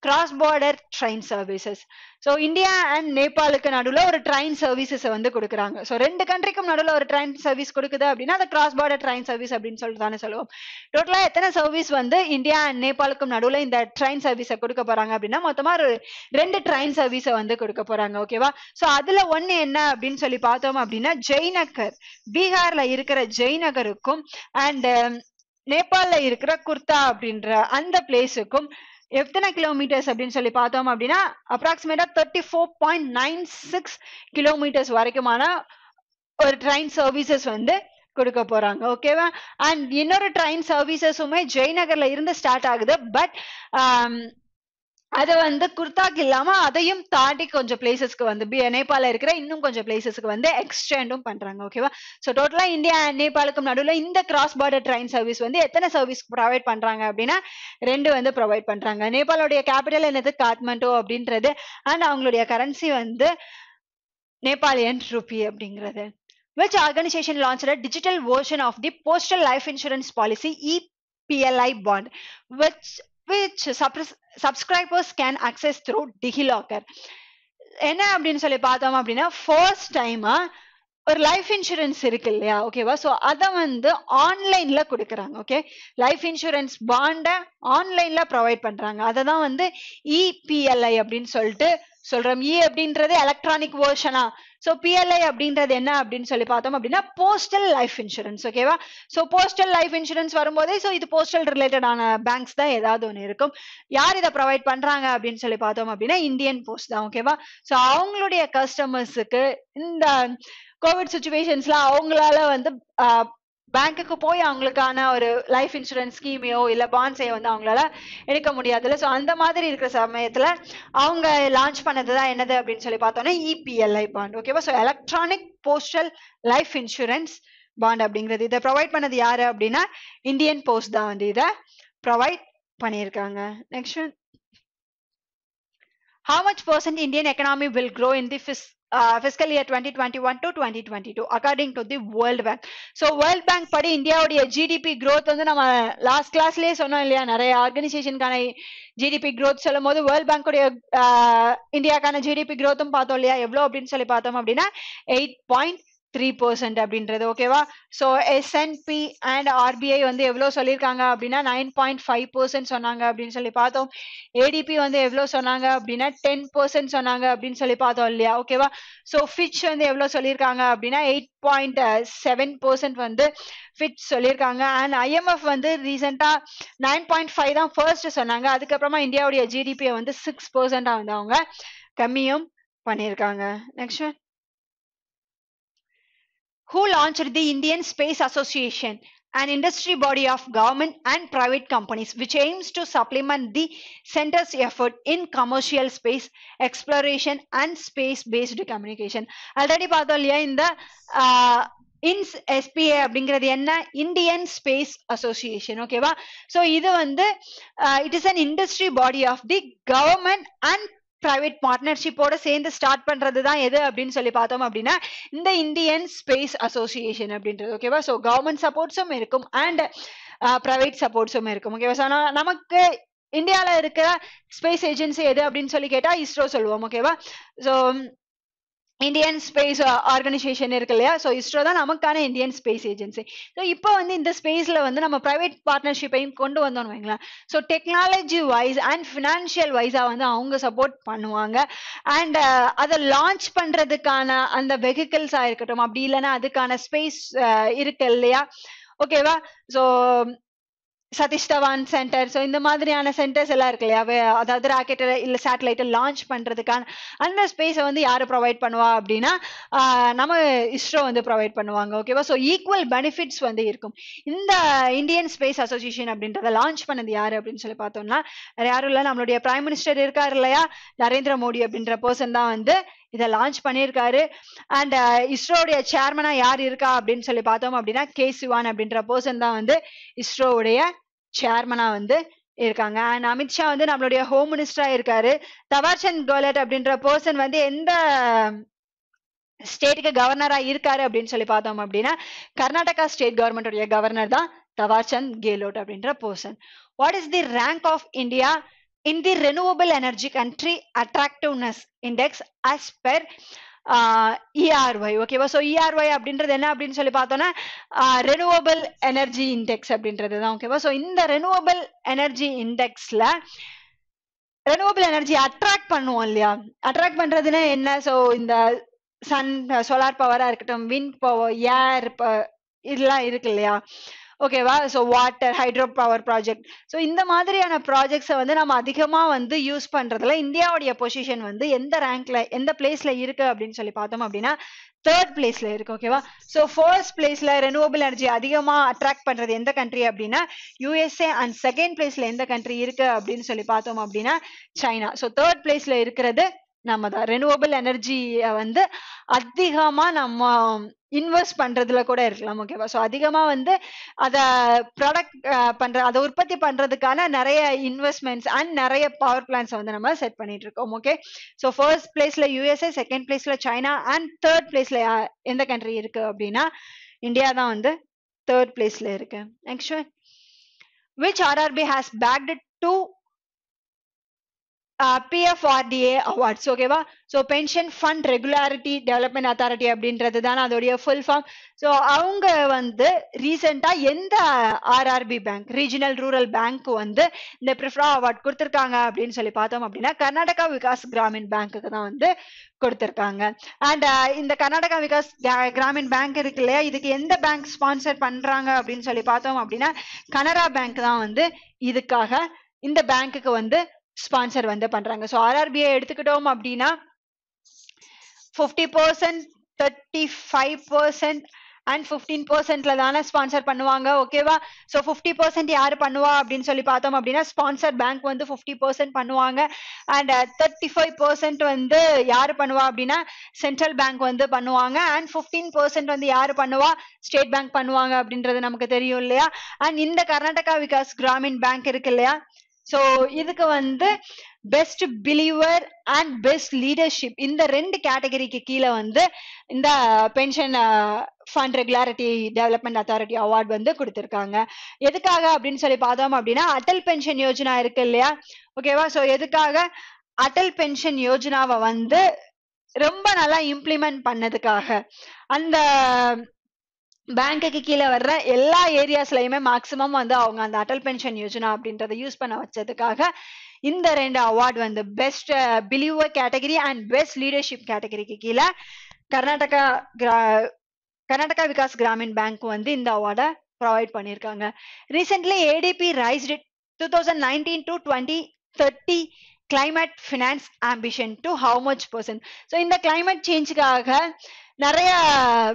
cross border train services. So India and நேபாளுக்கு நடுவில் ஒரு ட்ரெயின் சர்வீசஸ் வந்து கொடுக்குறாங்க. ஸோ ரெண்டு கண்ட்ரிக்கும் நடுவில் ஒரு ட்ரெயின் சர்வீஸ் கொடுக்குது அப்படின்னா அதை கிராஸ் பார்டர் ட்ரெயின் சர்வீஸ் அப்படின்னு சொல்லிட்டு தானே சொல்லுவோம். டோட்டலாக எத்தனை சர்வீஸ் வந்து இந்தியா அண்ட் நேபாளுக்கும் நடுவில் இந்த ட்ரெயின் சர்வீஸை கொடுக்க போறாங்க அப்படின்னா மொத்தமாக ஒரு 2 ட்ரெயின் சர்வீஸை வந்து கொடுக்க போறாங்க. ஓகேவா? ஸோ அதுல ஒன்று என்ன அப்படின்னு சொல்லி பார்த்தோம் அப்படின்னா ஜெய்நகர், பீகார்ல இருக்கிற ஜெய்நகருக்கும் அண்ட் நேபாள்ல இருக்கிற குர்தா அப்படின்ற அந்த பிளேஸுக்கும் எத்தனை கிலோமீட்டர்ஸ் அப்படின்னு சொல்லி பார்த்தோம் அப்படின்னா அப்ராக்சிமேட்டா 34.96 கிலோமீட்டர்ஸ் வரைக்குமான ஒரு ட்ரெயின் சர்வீசஸ் வந்து கொடுக்க போறாங்க. ஓகேவா? அண்ட் இன்னொரு ட்ரெயின் சர்வீசஸுமே ஜெய்நகர்ல இருந்து ஸ்டார்ட் ஆகுது. பட் அது வந்து குர்தாக்கு இல்லாம அதையும் தாண்டி கொஞ்சம் பிளேசஸ்க்கு வந்து நேபாள இருக்கிற இன்னும் கொஞ்சம் பிளேசஸ்க்கு வந்து எக்ஸ்டெண்டும் பண்றாங்க. ஓகேவா? ஸோ டோட்டலா இந்தியா அண்ட் நேபாளுக்கும் நடுவில் இந்த கிராஸ் பார்டர் ட்ரெயின் சர்வீஸ் வந்து எத்தனை சர்வீஸ் ப்ரொவைட் பண்றாங்க அப்படின்னா 2 வந்து ப்ரொவைட் பண்றாங்க. நேபாளுடைய கேபிட்டல் என்னது காத்மண்டு அப்படின்றது. அண்ட் அவங்களுடைய கரன்சி வந்து நேபாளியன் ரூபி அப்படிங்கிறது. Which organization launched a digital version of the postal life insurance policy EPLI bond, which subscribers can access through DigiLocker. என்ன அப்படின்னு சொல்லி பார்த்தோம் அப்படின்னா ஃபர்ஸ்ட் டைமா ஒரு லைஃப் இன்சூரன்ஸ் இருக்கு இல்லையா? ஓகேவா? ஸோ அதை வந்து ஆன்லைன்ல கொடுக்குறாங்க. ஓகே, லைஃப் இன்சூரன்ஸ் பாண்டை ஆன்லைன்ல ப்ரொவைட் பண்றாங்க. அதை தான் வந்து EPLI அப்படின்னு சொல்லிட்டு சொல்றோம். அப்படின்றது எலக்ட்ரானிக் வேர்ஷனா, ஸோ PLI அப்படின்றது என்ன அப்படின்னு சொல்லி பார்த்தோம் அப்படின்னா போஸ்டல் லைஃப் இன்சூரன்ஸ். ஓகேவா? ஸோ போஸ்டல் லைஃப் இன்சூரன்ஸ் வரும்போதே ஸோ இது போஸ்டல் ரிலேட்டடான பேங்க்ஸ் தான் ஏதாவது ஒன்று இருக்கும். யார் இதை ப்ரொவைட் பண்றாங்க அப்படின்னு சொல்லி பார்த்தோம் அப்படின்னா இந்தியன் போஸ்ட் தான். ஓகேவா? ஸோ அவங்களுடைய கஸ்டமர்ஸுக்கு இந்த கோவிட் சுச்சுவேஷன்ஸ்ல அவங்களால வந்து பேங்க்குக்கு போய் அவங்களுக்கான ஒரு லைஃப் இன்சூரன்ஸ் ஸ்கீமையோ இல்ல பாண்ட்ஸையோ வந்து அவங்களால எடுக்க முடியாதுல்ல. ஸோ அந்த மாதிரி இருக்கிற சமயத்துல அவங்க லான்ச் பண்ணது தான் என்னது அப்படின்னு சொல்லி பார்த்தோம்னா EPLI பாண்ட். ஓகேவா? So electronic postal life insurance bond அப்படிங்கிறது இதை ப்ரொவைட் பண்ணது யாரு அப்படின்னா இந்தியன் போஸ்ட் தான் வந்து இதை ப்ரொவைட் பண்ணியிருக்காங்க. Next one, how much percent Indian economy will grow in the fiscal year 2021 to 2022 according to the World Bank. So World Bank படி இந்தியாவுடைய GDP growth வந்து நம்ம லாஸ்ட் கிளாஸ்லயே சொன்னோம் இல்லையா, நிறைய ஆர்கனைசேஷனுக்கான GDP growth சொல்லும் போது வேர்ல்ட் பேங்க் உடைய இந்தியாக்கான GDP growthம் பார்த்தோம் இல்லையா, எவ்வளவு அப்படின்னு சொல்லி பார்த்தோம் அப்படின்னா 8.3% அப்படின்றது. ஓகேவா? ஸோ S&P அண்ட் RBI வந்து எவ்வளவு சொல்லியிருக்காங்க அப்படின்னா 9.5% சொன்னாங்க அப்படின்னு சொல்லி பார்த்தோம். ADP வந்து எவ்வளவு சொன்னாங்க அப்படின்னா 10% சொன்னாங்க அப்படின்னு சொல்லி பார்த்தோம் இல்லையா? ஓகேவா? ஸோ Fitch வந்து எவ்வளவு சொல்லியிருக்காங்க அப்படின்னா 8.7% வந்து Fitch சொல்லியிருக்காங்க. அண்ட் IMF வந்து ரீசெண்டா 9.5 தான் ஃபர்ஸ்ட் சொன்னாங்க. அதுக்கப்புறமா இந்தியாவுடைய GDP வந்து 6% வந்து அவங்க கம்மியும் பண்ணியிருக்காங்க. Next one, who launched the Indian Space Association, an industry body of government and private companies which aims to supplement the center's effort in commercial space exploration and space-based communication. Already பார்த்தோம் இல்லையா இந்த SPA அப்படிங்கிறது என்ன, Indian space association. ஓகேவா? So இது வந்து it is an industry body of the government and private பார்ட்னர்ஷிப்போட சேர்ந்து ஸ்டார்ட் பண்றது தான் எது அப்படின்னு சொல்லி பார்த்தோம் அப்படின்னா இந்த இந்தியன் ஸ்பேஸ் அசோசியேஷன் அப்படின்றது. ஓகேவா? ஸோ கவர்மெண்ட் சப்போர்ட்ஸும் இருக்கும் அண்ட் பிரைவேட் சப்போர்ட்ஸும் இருக்கும். ஓகேவா? ஸோ நமக்கு இந்தியாவில் இருக்கிற ஸ்பேஸ் ஏஜென்சி எது அப்படின்னு சொல்லி கேட்டா இஸ்ரோ சொல்லுவோம். ஓகேவா? ஸோ இந்தியன் ஸ்பேஸ் ஆர்கனைசேஷன் இருக்கு இல்லையா, ஸோ இஸ்ரோ தான் நமக்கான இந்தியன் ஸ்பேஸ் ஏஜென்சி. ஸோ இப்போ வந்து இந்த ஸ்பேஸ்ல வந்து நம்ம பிரைவேட் பார்ட்னர்ஷிப்பையும் கொண்டு வந்தோம்னு வைங்களேன். So technology wise and financial வைஸா வந்து அவங்க சப்போர்ட் பண்ணுவாங்க. அண்ட் அதை லான்ச் பண்றதுக்கான அந்த வெஹிக்கிள்ஸா இருக்கட்டும், அப்படி இல்லைன்னா அதுக்கான ஸ்பேஸ் இருக்கு இல்லையா? ஓகேவா? So Satish Dhawan centre. So இந்த மாதிரியான சென்டர்ஸ் எல்லாம் இருக்கு இல்லையா? அதாவது ராக்கெட் இல்ல சேட்டலைட்டை லான்ச் பண்றதுக்கான அந்த ஸ்பேஸை வந்து யாரு ப்ரொவைட் பண்ணுவா அப்படின்னா நம்ம இஸ்ரோ வந்து ப்ரொவைட் பண்ணுவாங்க. ஓகேவா? ஸோ ஈக்குவல் பெனிஃபிட்ஸ் வந்து இருக்கும். இந்த இந்தியன் ஸ்பேஸ் அசோசியேஷன் அப்படின்றத லான்ச் பண்ணது யாரு அப்படின்னு சொல்லி பார்த்தோம்னா யாரும் இல்லை, நம்மளுடைய பிரைம் மினிஸ்டர் இருக்காரு இல்லையா, நரேந்திர மோடி அப்படின்ற பர்சன் தான் வந்து இதை லான்ச் பண்ணியிருக்காரு. அண்ட் இஸ்ரோடைய சேர்மனா யார் இருக்கா அப்படின்னு சொல்லி பார்த்தோம் அப்படின்னா கே சிவான் அப்படின்ற பர்சன் தான் வந்து இஸ்ரோவுடைய சேர்மனா வந்து இருக்காங்க. அண்ட் அமித்ஷா வந்து நம்மளுடைய ஹோம் மினிஸ்டரா இருக்காரு. தவார்சந்த் கெஹ்லோட் அப்படின்ற பர்சன் வந்து எந்த ஸ்டேட்டுக்கு கவர்னரா இருக்காரு அப்படின்னு சொல்லி பார்த்தோம் அப்படின்னா கர்நாடகா ஸ்டேட் கவர்மெண்டோடைய கவர்னர் தான் தவார்சந்த் கெஹ்லோட் அப்படின்ற person. What is the rank of India in the renewable energy country attractiveness index as per ERY? ஓகேவா? ஸோ ERY அப்படின்றது என்ன அப்படின்னு சொல்லி பார்த்தோம்னா ரெனுவபிள் எனர்ஜி இண்டெக்ஸ் அப்படின்றது தான். ஓகேவா? ஸோ இந்த renewable energy இண்டெக்ஸ்ல renewable energy attract பண்ணுவோம் இல்லையா? அட்ராக்ட் பண்றதுன்னா என்ன? ஸோ இந்த சன் சோலார் பவரா இருக்கட்டும், விண்ட் பவர், ஏர் இதெல்லாம் இருக்கு இல்லையா? ஓகேவா? So water, hydro power project. So இந்த மாதிரியான ப்ராஜெக்ட்ஸை வந்து நம்ம அதிகமாக வந்து யூஸ் பண்ணுறதுல இந்தியாவுடைய பொசிஷன் வந்து எந்த ரேங்க்ல எந்த பிளேஸ்ல இருக்கு அப்படின்னு சொல்லி பார்த்தோம் அப்படின்னா 3rd பிளேஸ்ல இருக்கு. ஓகேவா? ஸோ 1st பிளேஸ்ல ரெனுவபிள் எனர்ஜி அதிகமாக அட்ராக்ட் பண்றது எந்த கண்ட்ரி அப்படின்னா யூஎஸ்ஏ. அண்ட் 2nd பிளேஸ்ல எந்த கண்ட்ரி இருக்கு அப்படின்னு சொல்லி பார்த்தோம் அப்படின்னா சைனா. ஸோ 3rd பிளேஸ்ல இருக்கிறது நம்ம தான். ரெனுவபிள் எனர்ஜியை வந்து அதிகமா நம்ம இன்வெஸ்ட் பண்றதுல கூட இருக்கலாம். ஓகேவா? ஸோ அதிகமா வந்து அதை ப்ராடக்ட் அதை உற்பத்தி பண்றதுக்கான நிறைய இன்வெஸ்ட்மெண்ட்ஸ் அண்ட் நிறைய பவர் பிளான்ஸ் வந்து நம்ம செட் பண்ணிட்டு இருக்கோம். ஓகே? ஸோ 1st பிளேஸ்ல யூஎஸ்ஏ, 2nd பிளேஸ்ல சைனா அண்ட் 3rd பிளேஸ்ல எந்த கண்ட்ரி இருக்கு அப்படின்னா இந்தியா தான் வந்து 3rd பிளேஸ்ல இருக்கு. Next one, which RRB has bagged 2 PFRDA awards. ஓகேவா? So pension fund regulatory development authority அப்படின்றது தானே அதோடைய ஃபுல் ஃபார்ம். ஸோ அவங்க வந்து ரீசெண்டா எந்த RRB bank, regional rural bank வந்து இந்த ப்ரிஃபரா அவார்ட் கொடுத்துருக்காங்க அப்படின்னு சொல்லி பார்த்தோம் அப்படின்னா கர்நாடகா விகாஸ் கிராமின் பேங்க்குக்கு தான் வந்து கொடுத்துருக்காங்க. அண்ட் இந்த கர்நாடகா விகாஸ் கிராமின் பேங்க் இருக்கு இல்லையா, இதுக்கு எந்த பேங்க் ஸ்பான்சர் பண்றாங்க அப்படின்னு சொல்லி பார்த்தோம் அப்படின்னா கனரா பேங்க் தான் வந்து இதுக்காக இந்த பேங்க்குக்கு வந்து ஸ்பான்சர் வந்து பண்றாங்க. ஸோ ஆர்ஆர்பிஐ எடுத்துக்கிட்டோம் அப்படின்னா 50%, 35% அண்ட் 15%ல தானே ஸ்பான்சர் பண்ணுவாங்க. ஓகேவா? ஸோ 50% யாரு பண்ணுவா அப்படின்னு சொல்லி பார்த்தோம் அப்படின்னா ஸ்பான்சர் பேங்க் வந்து 50% பண்ணுவாங்க. அண்ட் 35% வந்து யாரு பண்ணுவா அப்படின்னா சென்ட்ரல் பேங்க் வந்து பண்ணுவாங்க. அண்ட் 15% வந்து யாரு பண்ணுவா? ஸ்டேட் பேங்க் பண்ணுவாங்க அப்படின்றது நமக்கு தெரியும் இல்லையா? அண்ட் இந்த கர்நாடகா விகாஸ் கிராமின் பேங்க் இருக்கு இல்லையா, ஸோ இதுக்கு வந்து best believer and best leadership இந்த 2 கேட்டகரிக்கு கீழே வந்து இந்த pension fund regulatory development authority award வந்து கொடுத்துருக்காங்க. எதுக்காக அப்படின்னு சொல்லி பார்த்தோம் அப்படின்னா அடல் பென்ஷன் யோஜனா இருக்கு இல்லையா? ஓகேவா? ஸோ எதுக்காக? அடல் பென்ஷன் யோஜனாவை வந்து ரொம்ப நல்லா இம்ப்ளிமெண்ட் பண்ணதுக்காக அந்த பேங்க்குக்கு கீழே வர்ற எல்லா ஏரியாஸ்லயுமே மேக்சிமம் வந்து அவங்க அந்த அடல் பென்ஷன் யோஜனா அப்படின்றத யூஸ் பண்ண வச்சதுக்காக இந்த 2 அவார்ட் வந்து best believer category and best leadership கேட்டகரிக்கு கீழே கர்நாடகா விகாஸ் கிராமின் பேங்க் வந்து இந்த அவார்டை ப்ரொவைட் பண்ணியிருக்காங்க. Recently ATP raised 2019 to 2030 climate finance ambition to how much %? So இந்த கிளைமேட் சேஞ்சுக்காக நிறைய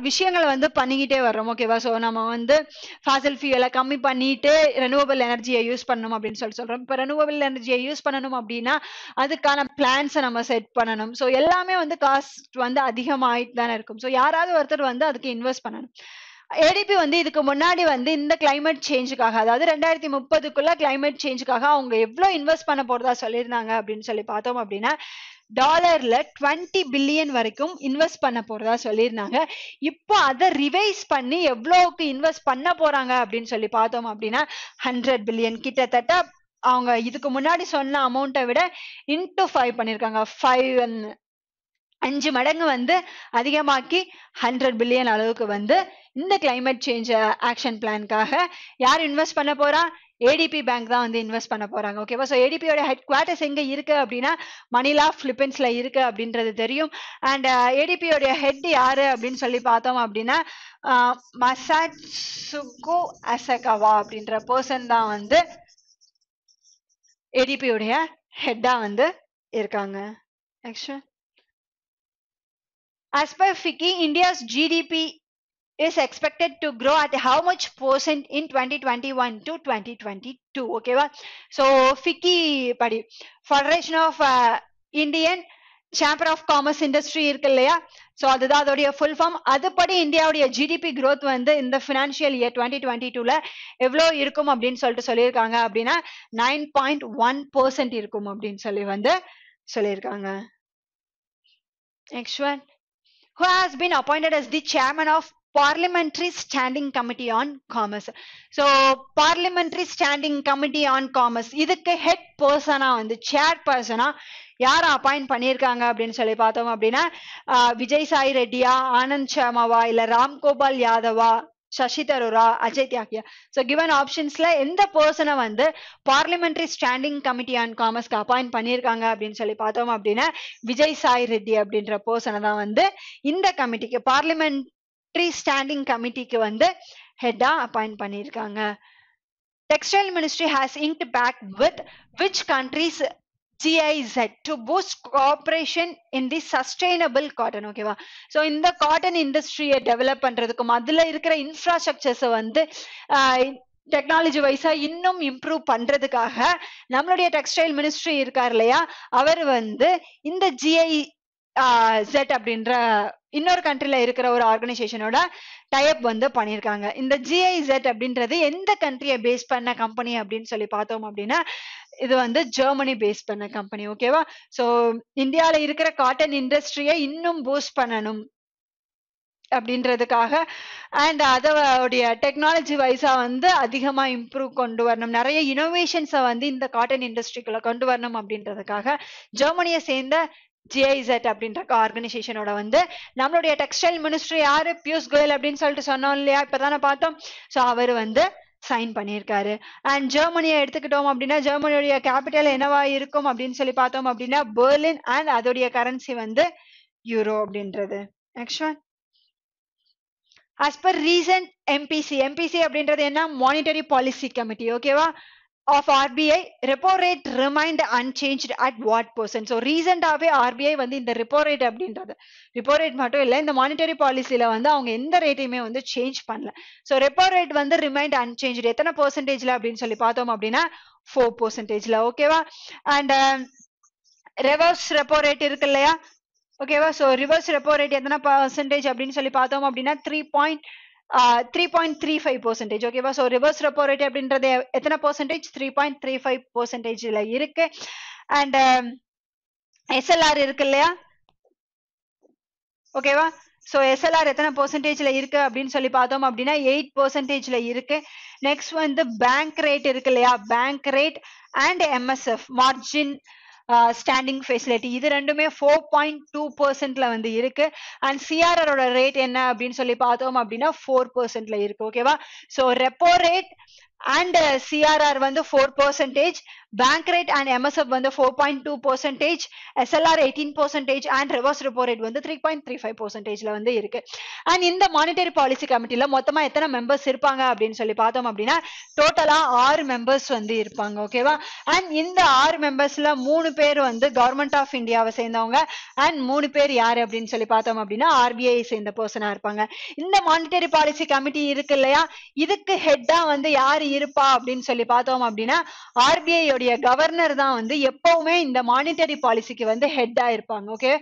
விஷயங்களை வந்து பண்ணிக்கிட்டே வர்றோம். ஓகேவா? ஸோ நம்ம வந்து ஃபாசில் ஃபியூலை கம்மி பண்ணிட்டு ரெனுவபிள் எனர்ஜியை யூஸ் பண்ணணும் அப்படின்னு சொல்றோம். இப்போ ரெனுவபிள் எனர்ஜியை யூஸ் பண்ணணும் அப்படின்னா அதுக்கான பிளான்ஸை நம்ம செட் பண்ணணும். ஸோ எல்லாமே வந்து காஸ்ட் வந்து அதிகமாயிட்டு தானே இருக்கும். ஸோ யாராவது ஒருத்தர் வந்து அதுக்கு இன்வெஸ்ட் பண்ணணும். ஏடிபி வந்து இதுக்கு முன்னாடி வந்து இந்த கிளைமேட் சேஞ்சுக்காக, அதாவது 2030க்குள்ள கிளைமேட் சேஞ்சுக்காக அவங்க எவ்வளவு இன்வெஸ்ட் பண்ண போறதா சொல்லியிருந்தாங்க அப்படின்னு சொல்லி பார்த்தோம் அப்படின்னா டாலர்ல 20 பில்லியன் வரைக்கும் இன்வெஸ்ட் பண்ண போறதா சொல்லியிருந்தாங்க. இப்போ அதை ரிவைஸ் பண்ணி எவ்வளவுக்கு இன்வெஸ்ட் பண்ண போறாங்க அப்படின்னு சொல்லி பார்த்தோம் அப்படின்னா 100 பில்லியன் கிட்டத்தட்ட அவங்க இதுக்கு முன்னாடி சொன்ன அமௌண்ட்டை விட into 5 பண்ணிருக்காங்க. 5 5 மடங்கு வந்து அதிகமாக்கி 100 பில்லியன் அளவுக்கு வந்து இந்த கிளைமேட் சேஞ்ச் ஆக்ஷன் பிளான்காக யார் இன்வெஸ்ட் பண்ண போறா? ஏடிபி பேங்க் தான் வந்து இன்வெஸ்ட் பண்ண போறாங்க. ஓகேவா? ஸோ ஏடிபியோட ஹெட் குவார்ட்டர்ஸ் எங்க இருக்கு அப்படின்னா மணிலா பிலிப்பைன்ஸ்ல இருக்கு அப்படின்றது தெரியும். அண்ட் ஏடிபியோட ஹெட் யாரு அப்படின்னு சொல்லி பார்த்தோம் அப்படின்னா மசாட்சுகோ அசகாவா அப்படின்ற பர்சன் தான் வந்து ஏடிபியோடைய ஹெட்டா வந்து இருக்காங்க. Next, as per FICCI, India's GDP is expected to grow at how much percent in 2021 to 2022? Okay, so FICCI padi Federation of Indian Chamber of Commerce Industry இருக்கு இல்லையா? ஸோ அதுதான் அதோடைய ஃபுல் ஃபார்ம். அதுபடி இந்தியாவுடைய ஜிடிபி growth வந்து இந்த financial year 2022ல எவ்வளோ இருக்கும் அப்படின்னு சொல்லியிருக்காங்க அப்படின்னா 9.1% இருக்கும் அப்படின்னு சொல்லி வந்து சொல்லியிருக்காங்க. Next one, who has been appointed as the chairman of Parliamentary Standing Committee on Commerce? So Parliamentary Standing Committee on Commerce இதுக்கு ஹெட் பர்சனா வந்து சேர் பர்சனா யார அப்பாயிண்ட் பண்ணியிருக்காங்க அப்படின்னு சொல்லி பார்த்தோம் அப்படின்னா விஜய் சாய் ரெட்டியா, ஆனந்த் சர்மாவா, இல்ல ராம்கோபால் யாதவா, சசி தரூரா, அஜய் தியாகியா. ஸோ கிவன் ஆப்ஷன்ஸ்ல எந்த பர்சனை வந்து பார்லிமெண்டரி ஸ்டாண்டிங் கமிட்டி ஆன் காமர்ஸ்க்கு அப்பாயிண்ட் பண்ணியிருக்காங்க அப்படின்னு சொல்லி பார்த்தோம் அப்படின்னா விஜய் சாய் ரெட்டி அப்படின்ற பர்சனை தான் வந்து இந்த கமிட்டிக்கு பார்லிமெண்டரி ஸ்டாண்டிங் கமிட்டிக்கு வந்து ஹெட்டா அப்பாயிண்ட் பண்ணியிருக்காங்க. Textile Ministry has inked pact with which countries GIZ to boost cooperation in the sustainable cotton. ஓகேவா? ஸோ இந்த காட்டன் இண்டஸ்ட்ரியை டெவலப் பண்றதுக்கும் அதுல இருக்கிற இன்ஃப்ராஸ்ட்ரக்சர்ஸை வந்து டெக்னாலஜி வைஸா இன்னும் இம்ப்ரூவ் பண்றதுக்காக நம்மளுடைய டெக்ஸ்டைல் மினிஸ்ட்ரி இருக்கார் இல்லையா, அவர் வந்து இந்த GIZ அப்படின்ற இன்னொரு கண்ட்ரில இருக்கிற ஒரு ஆர்கனைசேஷனோட டைப் வந்து பண்ணியிருக்காங்க. இந்த GIZ அப்படின்றது எந்த கண்ட்ரியை பேஸ் பண்ண கம்பெனி அப்படின்னு சொல்லி பார்த்தோம் அப்படின்னா இது வந்து ஜெர்மனி பேஸ் பண்ண கம்பெனி. ஓகேவா? ஸோ இந்தியாவில இருக்கிற காட்டன் இண்டஸ்ட்ரியை இன்னும் பூஸ்ட் பண்ணணும் அப்படின்றதுக்காக அண்ட் அதோடைய டெக்னாலஜி வைஸா வந்து அதிகமா இம்ப்ரூவ் கொண்டு வரணும், நிறைய இனோவேஷன்ஸை வந்து இந்த காட்டன் இண்டஸ்ட்ரிக்குள்ள கொண்டு வரணும் அப்படின்றதுக்காக ஜெர்மனியை சேர்ந்த GIZ அப்படின்ற ஆர்கனைசேஷனோட வந்து நம்மளுடைய டெக்ஸ்டைல் மினிஸ்ட்ரி யாரு, பியூஷ் கோயல் அப்படின்னு சொல்லிட்டு சொன்னோம் இல்லையா, இப்பதானே பார்த்தோம். ஸோ அவர் வந்து சைன் பண்ணியிருக்காரு. அண்ட் ஜெர்மனியை எடுத்துக்கிட்டோம் அப்படின்னா ஜெர்மனியோடைய கேபிட்டல் என்னவா இருக்கும் அப்படின்னு சொல்லி பார்த்தோம் அப்படின்னா பெர்லின், அண்ட் அதோடைய கரன்சி வந்து யூரோ அப்படின்றது. Next one, as per recent MPC அப்படின்றது என்ன, மானிட்டரி பாலிசி கமிட்டி. ஓகேவா? of RBI, repo rate remained unchanged at what percent? So ரீசெண்டாவே RBI வந்து இந்த repo rate அப்படின்றது repo rate மட்டும் இல்லை, இந்த மானிட்டரி பாலிசியில வந்து அவங்க எந்த ரேட்டையுமே வந்து சேஞ்ச் பண்ணல. ஸோ repo rate வந்து remained unchanged எத்தனை பர்சன்டேஜ்ல அப்படின்னு சொல்லி பார்த்தோம் அப்படின்னா 4%. ஓகேவா? அண்ட் ரிவர்ஸ் ரெப்போ ரேட் இருக்கு இல்லையா, ஓகேவா? ஸோ ரிவர்ஸ் ரெப்போ ரேட் எத்தனை பர்சன்டேஜ் அப்படின்னு சொல்லி பார்த்தோம் அப்படின்னா 3.35%. ஓகேவா? ஸோ ரிவர்ஸ் ரெப்போ ரேட் அப்படின்றது எத்தனை பர்சன்டேஜ், 3.35%ல இருக்கு. அண்ட் SLR இருக்கு இல்லையா, ஓகேவா? ஸோ SLR எத்தனை பர்சன்டேஜ்ல இருக்கு அப்படின்னு சொல்லி பார்த்தோம் அப்படின்னா 8%ல இருக்கு. நெக்ஸ்ட் வந்து பேங்க் ரேட் இருக்கு இல்லையா, bank rate and MSF margin standing facility இது ரெண்டுமே 4.2%ல வந்து இருக்கு. அண்ட் சிஆர்ஆரோட ரேட் என்ன அப்படின்னு சொல்லி பார்த்தோம் அப்படின்னா 4%ல இருக்கு. ஓகேவா? So repo rate and CRR வந்து 4%, பேங்க் ரேட் அண்ட் MSF வந்து 4.2%, SLR 18% and reverse repo rate வந்து 3.35%ல வந்து இருக்கு. அண்ட் இந்த மானிட்டரி பாலிசி கமிட்டில மொத்தமா எத்தனை மெம்பர்ஸ் இருப்பாங்க அப்படின்னு சொல்லி பார்த்தோம் அப்படின்னா டோட்டலா 6 மெம்பர்ஸ் வந்து இருப்பாங்க. ஓகேவா? அண்ட் இந்த 6 மெம்பர்ஸ்ல 3 பேர் வந்து கவர்மெண்ட் ஆஃப் இந்தியாவை சேர்ந்தவங்க அண்ட் 3 பேர் யாரு அப்படின்னு சொல்லி பார்த்தோம் அப்படின்னா RBI சேர்ந்த பர்சனா இருப்பாங்க. இந்த மானிட்டரி பாலிசி கமிட்டி இருக்கு இல்லையா, இதுக்கு ஹெட்டா வந்து யாரு இருப்பா அப்படின்னு சொல்லி பார்த்தோம் அப்படின்னா RBI உடைய கவர்னர் தான் வந்து எப்பவுமே இந்த மானிட்டரி பாலிசிக்கு வந்து ஹெட்டா இருப்பாங்க. ஓகே,